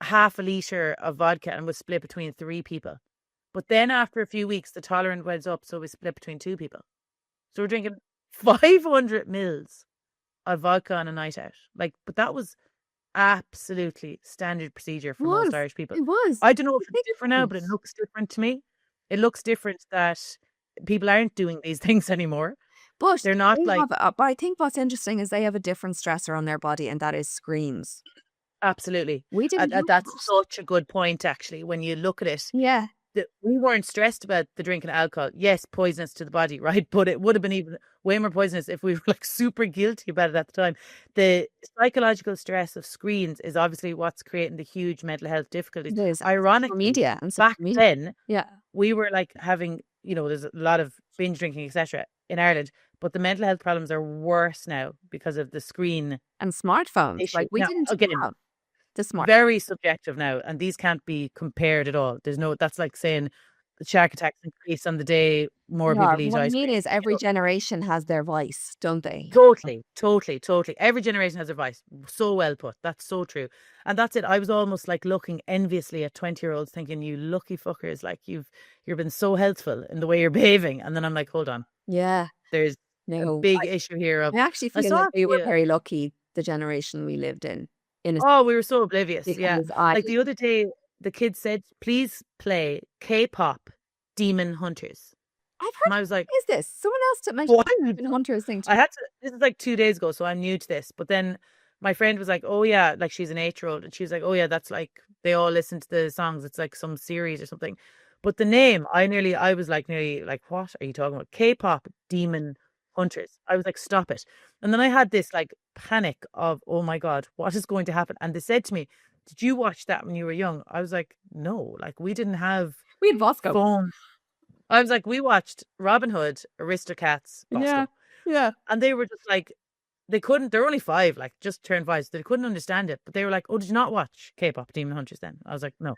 half a litre of vodka and we'll split between 3 people. But then after a few weeks, the tolerance went up, so we split between 2 people. So we're drinking 500 mils of vodka on a night out. Like, but that was absolutely standard procedure for most Irish people. It was. I don't know if it's different now, but it looks different to me. It looks different that people aren't doing these things anymore. But they're not like. But I think what's interesting is they have a different stressor on their body, and that is screens. Absolutely. We didn't. That's such a good point, actually, when you look at it. Yeah. We weren't stressed about the drinking of alcohol. Yes, poisonous to the body, right? But it would have been even way more poisonous if we were like super guilty about it at the time. The psychological stress of screens is obviously what's creating the huge mental health difficulties. It is. Ironically, media and back then, yeah, we were like having, there's a lot of binge drinking, etc. in Ireland, but the mental health problems are worse now because of the screen and smartphones. issue. Like we didn't have the smart. Very subjective now, and these can't be compared at all. That's like saying the shark attacks increase on the day more people eat what ice I mean cream. is every generation has their vice, don't they? Totally. Every generation has their vice. So well put. That's so true. And that's it. I was almost like looking enviously at 20-year-olds thinking, you lucky fuckers, like you've been so healthful in the way you're behaving. And then I'm like, hold on. Yeah. There's a big issue here of I actually feel like we were very lucky, the generation we lived in. We were so oblivious. Yeah. Like the other day, the kids said, please play K-pop Demon Hunters. I've heard. And I was like, is this someone else that mentioned Demon Hunters thing? This is like 2 days ago, so I'm new to this. But then my friend was like, oh yeah, like she's an 8-year-old, and she was like, oh yeah, that's like they all listen to the songs. It's like some series or something. But the name, I was like nearly like, what are you talking about? K-pop demon hunters. I was like, stop it. And then I had this like panic of, oh my God, what is going to happen? And they said to me, did you watch that when you were young? I was like, no, like we didn't have We had Bosco. phone. I was like, we watched Robin Hood, Aristocats, Yeah. Bosco. Yeah. And they were just like, they're only 5, like just turned 5, so they couldn't understand it. But they were like, oh, did you not watch K-pop Demon Hunters then? I was like, no.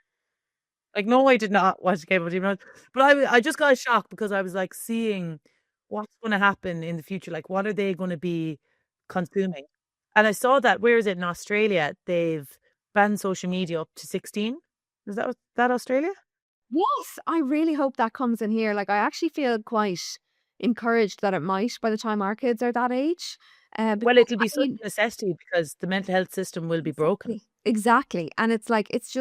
Like, no, I did not watch K-pop Demon Hunters. But I just got shocked because I was like seeing what's going to happen in the future. Like, what are they going to be consuming? And I saw that, where is it, in Australia, they've banned social media up to 16. Is that Australia? Yes, I really hope that comes in here. Like, I actually feel quite encouraged that it might by the time our kids are that age. Well, Because it'll I be such mean, a necessity because the mental health system will be broken. exactly. And it's like it's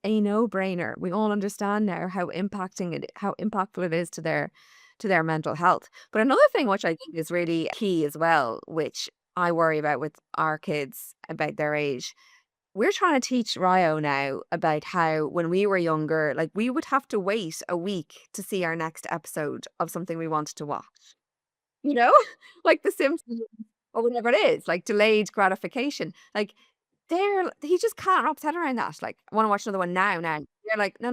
a no-brainer. We all understand now how impactful it is to their mental health. But another thing which I think is really key as well, which I worry about with our kids about their age, we're trying to teach Ryo now about how when we were younger, like we would have to wait a week to see our next episode of something we wanted to watch. You know? Like The Simpsons or whatever it is, like delayed gratification. Like he just can't wrap his head around that. Like, I want to watch another one now. You're like, no,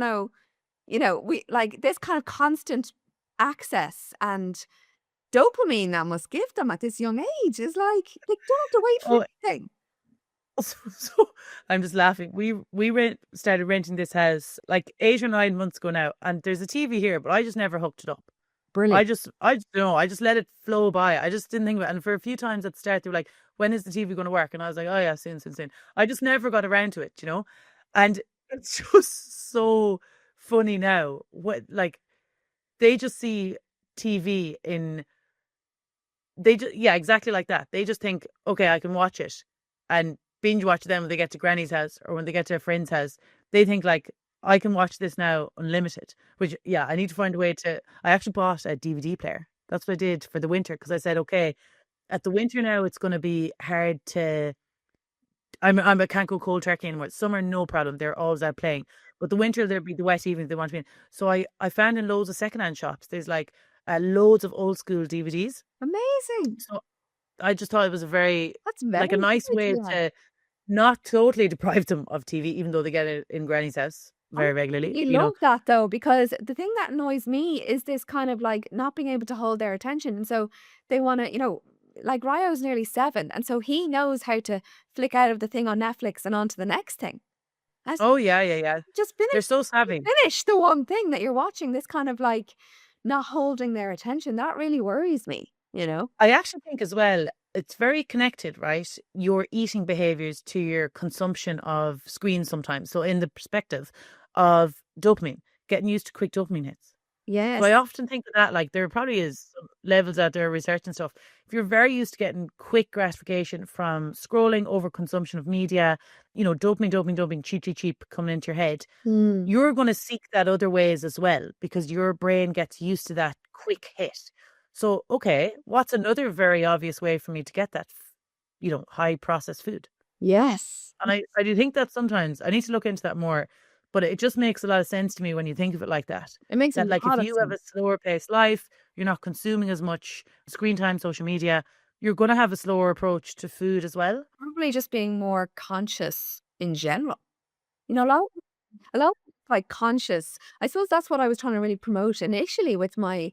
no, we like this kind of constant access and dopamine that must give them at this young age is like they don't have to wait for Oh, anything. so I'm just laughing. We started renting this house like 8 or 9 months ago now, and there's a TV here, but I just never hooked it up. Brilliant. I just don't know. I just let it flow by. I just didn't think about it. And for a few times at the start, they were like, when is the TV going to work? And I was like, oh yeah, soon, soon, soon. I just never got around to it, you know? And it's just so funny now. What, like, they just see TV in, yeah, exactly like that. They just think, okay, I can watch it and binge watch them when they get to granny's house or when they get to a friend's house. They think like, I can watch this now unlimited, which, yeah, I need to find a way to. I actually bought a DVD player. That's what I did for the winter because I said, okay, at the winter now, it's going to be hard to. I can't go cold turkey anymore. Summer, no problem. They're always out playing. But the winter, there'll be the wet evenings they want to be in. So I found in loads of secondhand shops, there's like loads of old school DVDs. Amazing. So I just thought it was That's like a very nice good. way Yeah. to not totally deprive them of TV, even though they get it in Granny's house I very regularly. absolutely You know, love that though, because the thing that annoys me is this kind of like not being able to hold their attention. And so they want to, like Ryo's nearly 7. And so he knows how to flick out of the thing on Netflix and onto the next thing. As oh yeah, yeah, yeah. just They're so savvy. finish the one thing that you're watching, this kind of like not holding their attention. That really worries me. I actually think as well, it's very connected, right? Your eating behaviors to your consumption of screens sometimes. So in the perspective of dopamine, getting used to quick dopamine hits. So Yes. I often think of that, like there probably is some levels out there, research and stuff. If you're very used to getting quick gratification from scrolling, over consumption of media, dopamine, dopamine, dopamine, cheap, cheap, cheap coming into your head, Hmm. you're going to seek that other ways as well because your brain gets used to that quick hit. So, okay, what's another very obvious way for me to get that, high processed food? Yes. And I do think that sometimes I need to look into that more, but it just makes a lot of sense to me when you think of it like that. It makes a That, like, if lot of you have a sense. slower paced life, you're not consuming as much screen time, social media, you're going to have a slower approach to food as well. Probably just being more conscious in general. A lot like conscious. I suppose that's what I was trying to really promote initially with my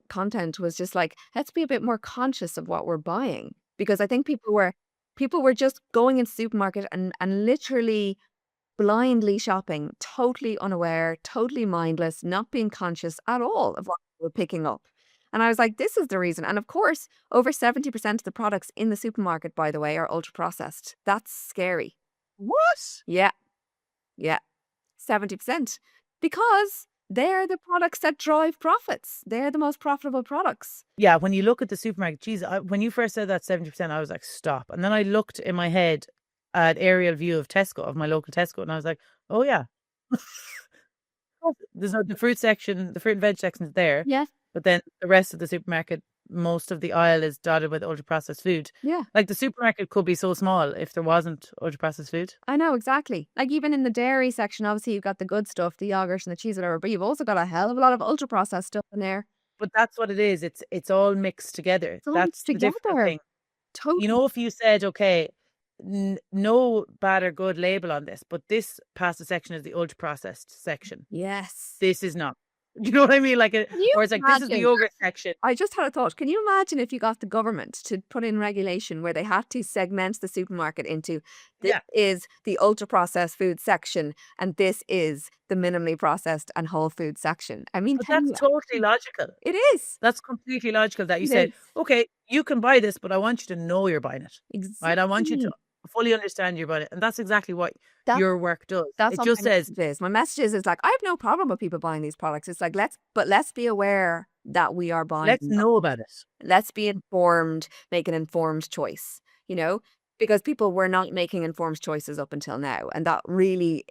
content was just like, let's be a bit more conscious of what we're buying. Because I think people were just going into the supermarket and literally blindly shopping, totally unaware, totally mindless, not being conscious at all of what they were picking up. And I was like, this is the reason. And of course, over 70% of the products in the supermarket, by the way, are ultra processed. That's scary. What? Yeah. Yeah. 70%. Because they're the products that drive profits. They're the most profitable products. Yeah, when you look at the supermarket, geez, when you first said that 70%, I was like, stop. And then I looked in my head at aerial view of Tesco, of my local Tesco, and I was like, oh yeah. There's no the fruit section, the fruit and veg section is there, Yes. but then the rest of the supermarket most of the aisle is dotted with ultra processed food. Yeah. Like the supermarket could be so small if there wasn't ultra processed food. I know, exactly. Like even in the dairy section, obviously you've got the good stuff, the yogurt and the cheese, whatever, but you've also got a hell of a lot of ultra processed stuff in there. But that's what it is. It's all mixed together. It's all That's mixed the difficult together. thing. You Totally. know, if you said, okay, no bad or good label on this, but this pasta section is the ultra processed section. Yes. This is not. You know what I mean? Like, Can you or it's like, this is the imagine? yogurt section. I just had a thought. Can you imagine if you got the government to put in regulation where they had to segment the supermarket into this Yeah. is the ultra processed food section and this is the minimally processed and whole food section? I mean, But can that's you? totally logical. It is. That's completely logical that you It said, is. okay, you can buy this, but I want you to know you're buying it. Right? I want you to Exactly. fully understand you're buying it. And that's exactly what That's your work does. that's It what just my says, message is. My message is like I have no problem with people buying these products. It's like let's be aware that we are buying let's them. know about it. Let's be informed, make an informed choice, you know, because people were not making informed choices up until now. And that really,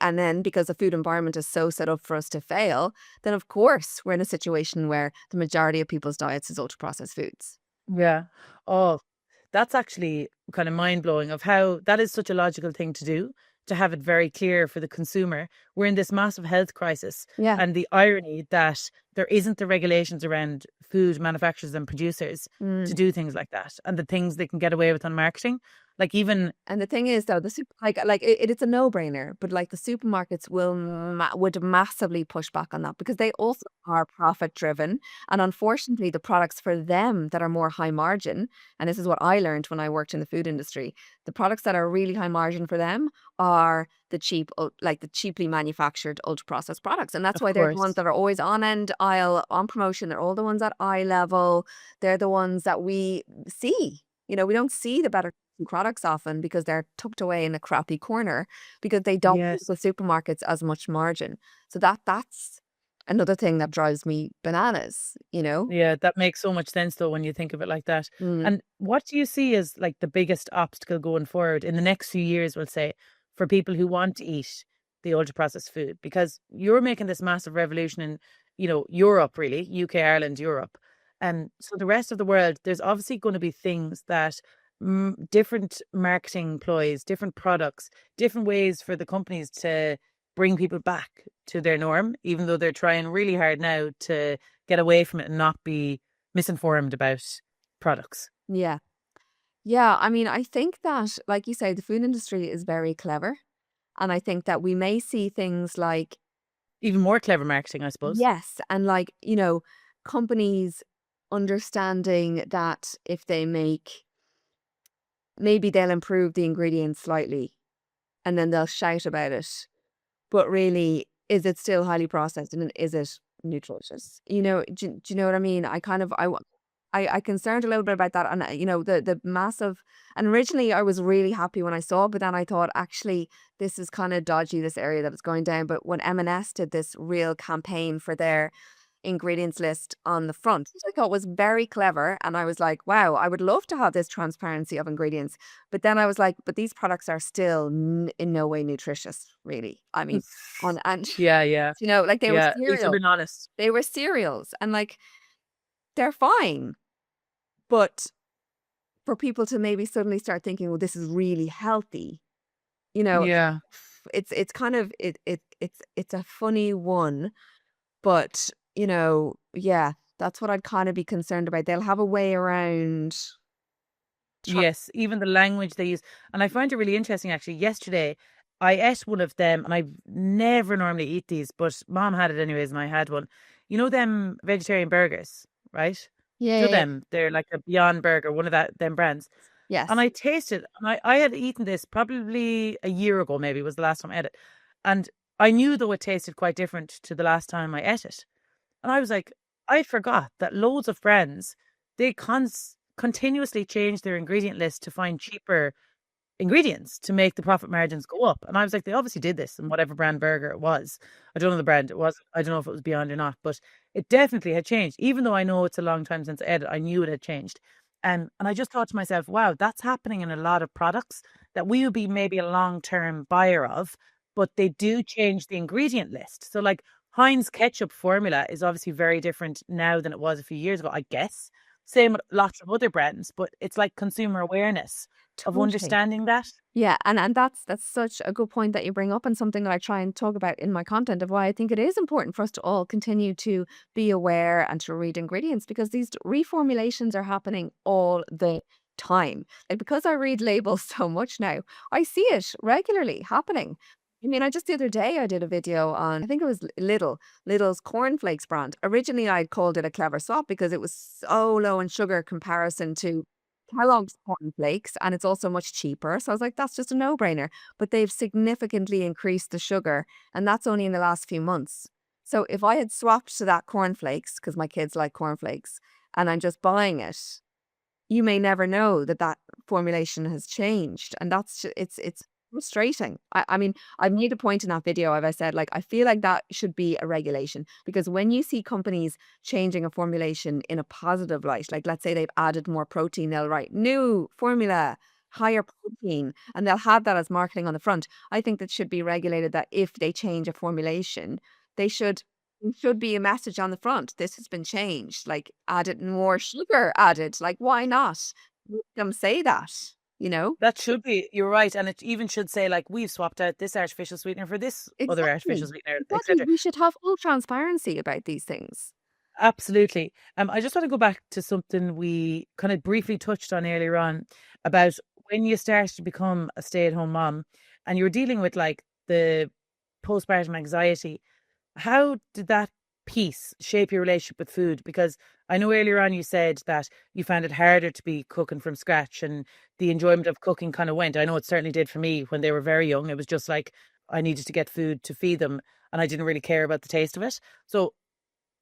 and then because the food environment is so set up for us to fail, then of course we're in a situation where the majority of people's diets is ultra processed foods. Yeah. Oh, that's actually kind of mind blowing of how that is such a logical thing to do, to have it very clear for the consumer. We're in this massive health crisis. Yeah. And the irony that there isn't the regulations around food manufacturers and producers to do things like that, and the things they can get away with on marketing. Like even And the thing is, though, the it's a no-brainer, but like the supermarkets would massively push back on that because they also are profit-driven, and unfortunately, the products for them that are more high margin, and this is what I learned when I worked in the food industry, the products that are really high margin for them are the like the cheaply manufactured ultra-processed products, and that's of why they're the ones course. that are always on end aisle on promotion. They're all the ones at eye level. They're the ones that we see. You know, we don't see the better products often because they're tucked away in a crappy corner because they don't give Yes. the supermarkets as much margin. So that's another thing that drives me bananas, you know? Yeah, that makes so much sense though when you think of it like that. Mm. And what do you see as like the biggest obstacle going forward in the next few years, we'll say, for people who want to eat the ultra processed food? Because you're making this massive revolution in, Europe really, UK, Ireland, Europe. And so the rest of the world, there's obviously going to be things that different marketing ploys, different products, different ways for the companies to bring people back to their norm, even though they're trying really hard now to get away from it and not be misinformed about products. Yeah. Yeah. I mean, I think that, like you say, the food industry is very clever. And I think that we may see things like, Even more clever marketing, I suppose. yes, and like, you know, companies understanding that if they make, maybe they'll improve the ingredients slightly and then they'll shout about it. But really, is it still highly processed and is it nutritious? You know, do you know what I mean? I kind of, I concerned a little bit about that. And, you know, the massive, and originally I was really happy when I saw it, but then I thought, actually, this is kind of dodgy, this area that it's going down. But when M&S did this real campaign for their ingredients list on the front, which I thought was very clever. And I was like, wow, I would love to have this transparency of ingredients. But then I was like, but these products are still in no way nutritious, really. I mean, and Yeah, yeah, you know, like they were yeah. At least they're cereal. being honest. They were cereals and like they're fine. But for people to maybe suddenly start thinking, well, this is really healthy, you know, Yeah. it's kind of it's a funny one, but you know, yeah, that's what I'd kind of be concerned about. They'll have a way around. Yes, even the language they use. And I find it really interesting actually. Yesterday, I ate one of them, and I never normally eat these, but mom had it anyways, and I had one. You know them vegetarian burgers, right? Yeah, Do you yeah, know yeah. them? They're like a Beyond Burger, one of them brands. And Yes. I tasted, and I had eaten this probably a year ago, maybe was the last time I ate it. And I knew though it tasted quite different to the last time I ate it. And I was like, I forgot that loads of brands, they continuously change their ingredient list to find cheaper ingredients to make the profit margins go up. And I was like, they obviously did this in whatever brand burger it was. I don't know the brand it was. I don't know if it was Beyond or not, but it definitely had changed. Even though I know it's a long time since I ate it, I knew it had changed. And I just thought to myself, wow, that's happening in a lot of products that we would be maybe a long-term buyer of, but they do change the ingredient list. So like Heinz ketchup formula is obviously very different now than it was a few years ago, I guess. Same with lots of other brands, but it's like consumer awareness of Totally. understanding that. Yeah, and that's such a good point that you bring up, and something that I try and talk about in my content of why I think it is important for us to all continue to be aware and to read ingredients, because these reformulations are happening all the time. Like, because I read labels so much now, I see it regularly happening. I mean, I just the other day I did a video on, I think it was Lidl's cornflakes brand. Originally, I'd called it a clever swap because it was so low in sugar comparison to Kellogg's cornflakes, and it's also much cheaper. So I was like, that's just a no-brainer. But they've significantly increased the sugar, and that's only in the last few months. So if I had swapped to that cornflakes, because my kids like cornflakes, and I'm just buying it, you may never know that that formulation has changed, and it's frustrating. I mean, I made a point in that video of, I said, like, I feel like that should be a regulation, because when you see companies changing a formulation in a positive light, like let's say they've added more protein, they'll write new formula, higher protein, and they'll have that as marketing on the front. I think that should be regulated, that if they change a formulation, they should there should be a message on the front. This has been changed, like added more sugar added. Like, why not? Make them say that, you know? That should be, you're right. And it even should say, like, we've swapped out this artificial sweetener for this other artificial Exactly. sweetener, Exactly. etc. We should have full transparency about these things. Absolutely. I just want to go back to something we kind of briefly touched on earlier on about when you start to become a stay-at-home mom and you're dealing with like the postpartum anxiety. How did that piece shape your relationship with food? Because I know earlier on you said that you found it harder to be cooking from scratch and the enjoyment of cooking kind of went. I know it certainly did for me when they were very young. It was just like I needed to get food to feed them and I didn't really care about the taste of it. So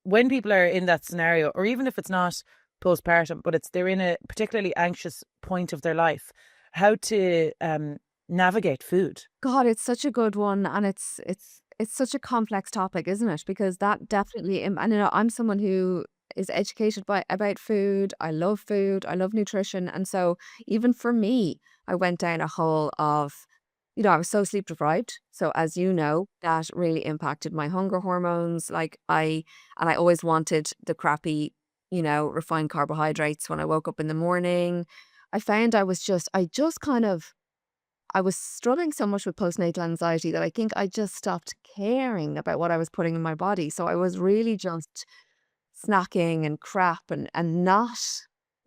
when people are in that scenario, or even if it's not postpartum, but they're in a particularly anxious point of their life, how to navigate food. God, it's such a good one, and it's such a complex topic, isn't it? Because that definitely, and you know, I'm someone who is educated by about food. I love food. I love nutrition, and so even for me, I went down a hole of, you know, I was so sleep deprived. So as you know, that really impacted my hunger hormones. And I always wanted the crappy, you know, refined carbohydrates when I woke up in the morning. I found I just kind of I was struggling so much with postnatal anxiety that I think I just stopped caring about what I was putting in my body. So I was really just snacking and crap, and not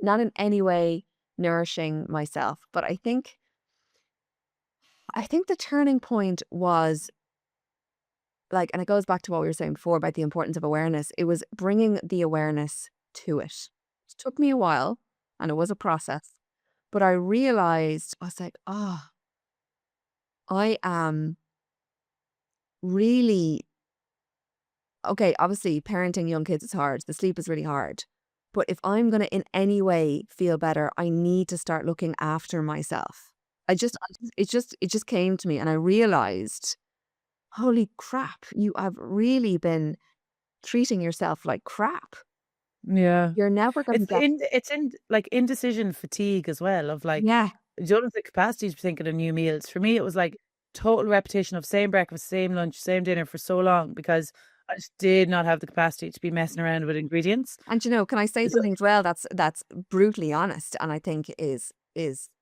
in any way nourishing myself. But I think the turning point was like, and it goes back to what we were saying before about the importance of awareness. It was bringing the awareness to it. It took me a while, and it was a process, but I realized, I was like, oh, I am really okay. Obviously, parenting young kids is hard. The sleep is really hard. But if I'm going to in any way feel better, I need to start looking after myself. It just came to me, and I realized, holy crap, you have really been treating yourself like crap. Yeah. You're never going to get, It's in like indecision fatigue as well of like yeah. you don't have the capacity to be thinking of new meals. For me it was like total repetition of same breakfast, same lunch, same dinner for so long because I just did not have the capacity to be messing around with ingredients. And you know, can I say So, something as well that's brutally honest, and I think is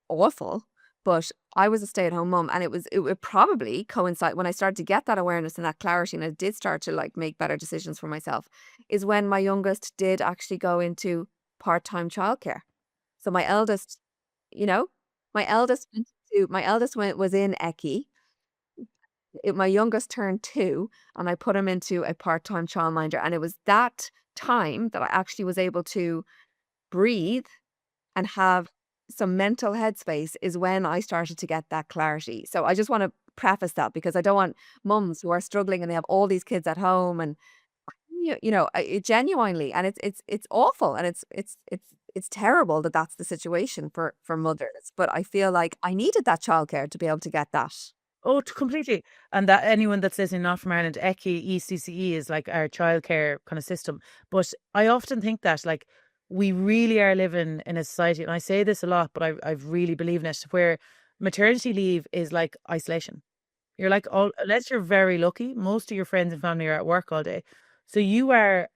awful. But I was a stay-at-home mom, and it would probably coincide when I started to get that awareness and that clarity, and I did start to like make better decisions for myself, is when my youngest did actually go into part-time childcare. So my eldest, you know, my eldest was in Eki. My youngest turned 2, and I put him into a part-time childminder, and it was that time that I actually was able to breathe and have some mental headspace, is when I started to get that clarity. So I just wanna preface that, because I don't want mums who are struggling and they have all these kids at home, and you know, it genuinely, and it's awful, and it's terrible that that's the situation for mothers, but I feel like I needed that childcare to be able to get that. oh, completely. And that anyone that's listening not from Ireland, ECCE is like our childcare kind of system. But I often think that like we really are living in a society, and I say this a lot, but I've really believed in it, where maternity leave is like isolation. You're like all unless you're very lucky, most of your friends and family are at work all day. So you are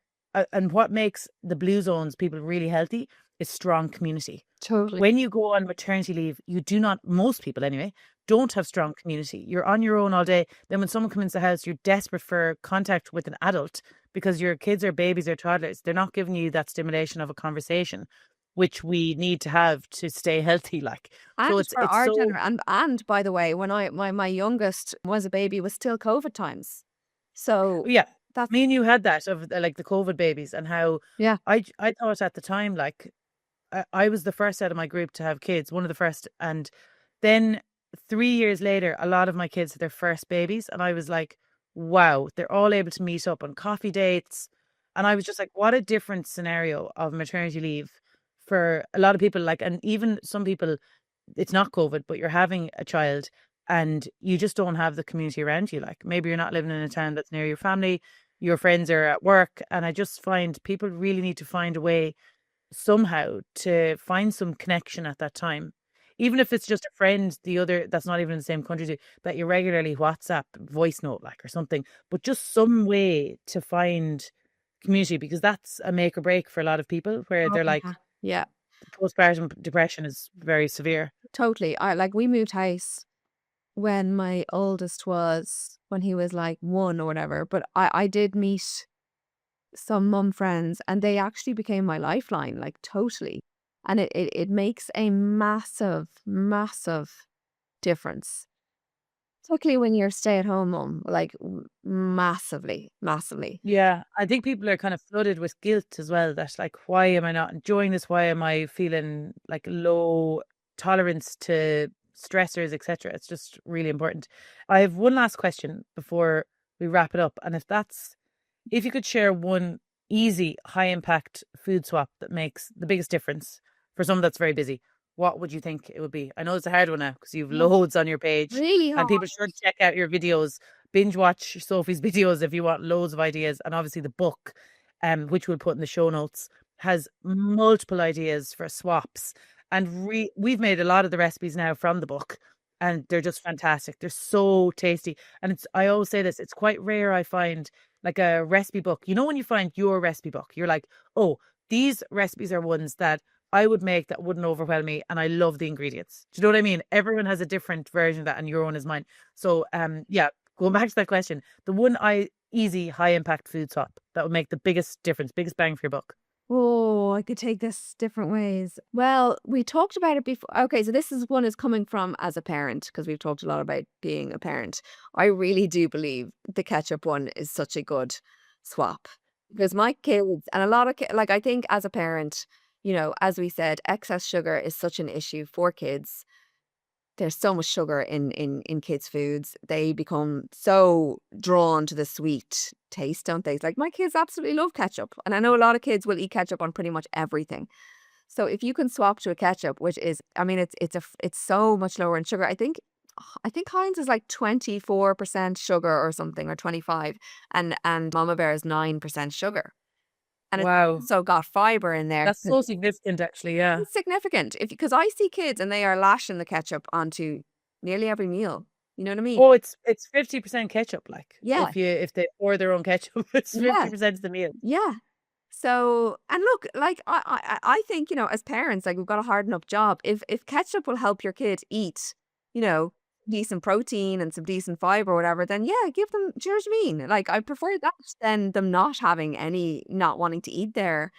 and what makes the blue zones people really healthy is strong community. Totally. When you go on maternity leave, you do not, most people anyway, don't have strong community. You're on your own all day. Then when someone comes into the house, you're desperate for contact with an adult because your kids are babies or toddlers. They're not giving you that stimulation of a conversation, which we need to have to stay healthy. Like, And so for it's our so, and by the way, when my youngest was a baby was still COVID times. So yeah. that's Me and you had that of like the COVID babies and how yeah. I thought at the time, like, I was the first out of my group to have kids, one of the first. And then 3 years later, a lot of my kids had their first babies. And I was like, wow, they're all able to meet up on coffee dates. And I was just like, what a different scenario of maternity leave for a lot of people. Like, and even some people, it's not COVID, but you're having a child and you just don't have the community around you. Like, maybe you're not living in a town that's near your family, your friends are at work. And I just find people really need to find a way somehow to find some connection at that time. Even if it's just a friend, the other that's not even in the same country to, that you regularly WhatsApp voice note like or something, but just some way to find community because that's a make or break for a lot of people where Oh, they're like yeah. Yeah, postpartum depression is very severe. totally. I like we moved house when my oldest was when he was like 1 or whatever, but I did meet some mum friends and they actually became my lifeline, like totally. And it makes a massive, massive difference. Particularly when you're stay-at-home mum, like massively, massively. Yeah, I think people are kind of flooded with guilt as well. That like, why am I not enjoying this? Why am I feeling like low tolerance to stressors, etc.? It's just really important. I have one last question before we wrap it up, and if you could share one easy, high impact food swap that makes the biggest difference for someone that's very busy, what would you think it would be? I know it's a hard one now because you've Yeah. loads on your page Really and hard. people should check out your videos, binge watch Sophie's videos if you want loads of ideas. And obviously the book, which we'll put in the show notes, has multiple ideas for swaps. And we've made a lot of the recipes now from the book and they're just fantastic. They're so tasty. And I always say this, it's quite rare I find like a recipe book. You know, when you find your recipe book, you're like, oh, these recipes are ones that I would make that wouldn't overwhelm me, and I love the ingredients. Do you know what I mean? Everyone has a different version of that, and your own is mine. So, yeah, going back to that question, the one easy high impact food swap that would make the biggest difference, biggest bang for your buck. Oh, I could take this different ways. Well, we talked about it before. Okay, so this is one is coming from as a parent because we've talked a lot about being a parent. I really do believe the ketchup one is such a good swap because my kids and a lot of like I think as a parent, as we said, excess sugar is such an issue for kids. There's so much sugar in kids' foods. They become so drawn to the sweet taste, don't they? It's like my kids absolutely love ketchup, and I know a lot of kids will eat ketchup on pretty much everything. So if you can swap to a ketchup, which is, I mean, it's so much lower in sugar. I think Heinz is like 24% sugar or something, or 25, and Mama Bear is 9% sugar, and it's Wow. also got fiber in there. That's so significant, actually. Yeah. It's significant if because I see kids and they are lashing the ketchup onto nearly every meal. You know what I mean? Oh, it's 50% ketchup. Like Yeah, if they pour their own ketchup, it's yeah, 50% of the meal. yeah. So, and look, like I think as parents, like we've got a hard enough job. If ketchup will help your kid eat, you know, decent protein and some decent fiber or whatever, then yeah, give them. Do you know what I mean? Like I prefer that than them not having any, not wanting to eat their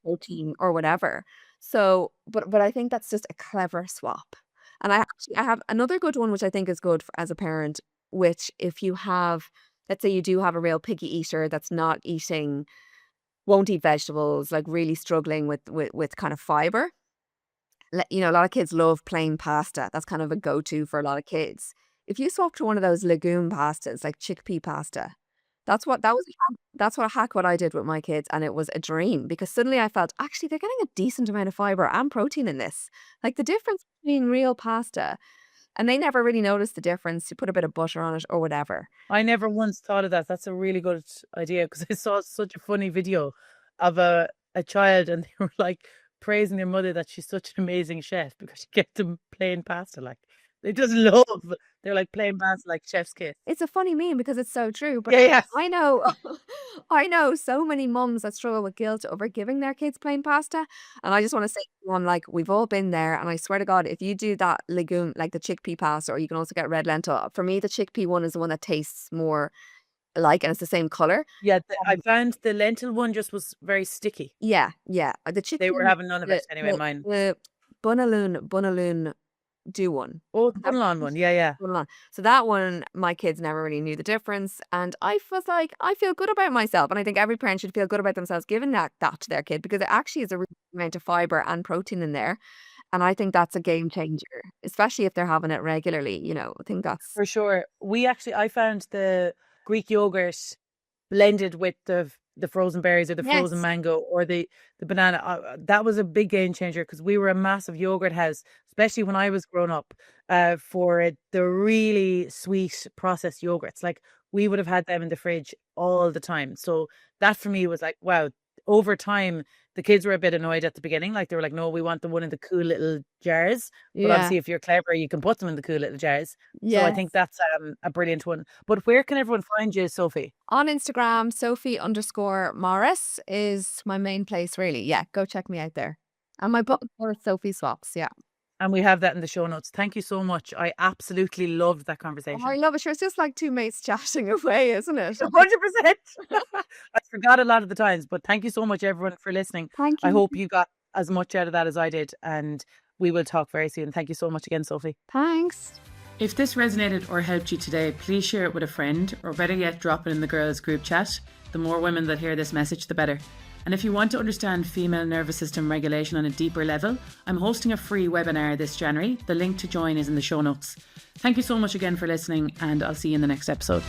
protein or whatever. So, but I think that's just a clever swap. And I have another good one which I think is good as a parent. Which if you have, let's say you do have a real picky eater that's not eating won't eat vegetables, like really struggling with kind of fiber. A lot of kids love plain pasta. That's kind of a go-to for a lot of kids. If you swap to one of those legume pastas, like chickpea pasta, that's what a hack what I did with my kids, and it was a dream because suddenly I felt actually they're getting a decent amount of fiber and protein in this. Like the difference between real pasta, and they never really noticed the difference. You put a bit of butter on it or whatever. I never once thought of that. That's a really good idea because I saw such a funny video of a child and they were like praising their mother that she's such an amazing chef because she gets them plain pasta. Like They just love. They're like plain pasta, like chef's kiss. It's a funny meme because it's so true, but Yeah, yeah. I know I know so many mums that struggle with guilt over giving their kids plain pasta, and I just wanna say to everyone, like, we've all been there, and I swear to God, if you do that legume like the chickpea pasta, or you can also get red lentil, for me, the chickpea one is the one that tastes more like, and it's the same color. Yeah, I found the lentil one just was very sticky. Yeah, yeah, the They were chickpea having none of it anyway, mine. the Bunaloon do one. Oh, the Bunalon one. Yeah, yeah. Bunalon. So that one, my kids never really knew the difference, and I was like, I feel good about myself, and I think every parent should feel good about themselves giving that to their kid because it actually is a real amount of fiber and protein in there, and I think that's a game changer, especially if they're having it regularly. I think that's For sure. I found the Greek yogurt blended with the frozen berries or the frozen yes, mango or the banana. That was a big game changer because we were a massive yogurt house, especially when I was growing up, for the really sweet processed yogurts. Like we would have had them in the fridge all the time. So that for me was like, wow, over time, the kids were a bit annoyed at the beginning. Like they were like, no, we want the one in the cool little jars. But yeah, obviously, if you're clever, you can put them in the cool little jars. So I think yes. that's a brilliant one. But where can everyone find you, Sophie? On Instagram, Sophie_Morris is my main place, really. Yeah, go check me out there. And my book for Sophie Swaps, yeah. And we have that in the show notes. Thank you so much. I absolutely loved that Oh, I conversation. love it. Sure, it's just like two mates chatting away, isn't it? 100%. I forgot a lot of the times, but thank you so much, everyone, for listening. Thank I you. hope you got as much out of that as I did. And we will talk very soon. Thank you so much again, Sophie. Thanks. If this resonated or helped you today, please share it with a friend, or better yet, drop it in the girls' group chat. The more women that hear this message, the better. And if you want to understand female nervous system regulation on a deeper level, I'm hosting a free webinar this January. The link to join is in the show notes. Thank you so much again for listening, and I'll see you in the next episode.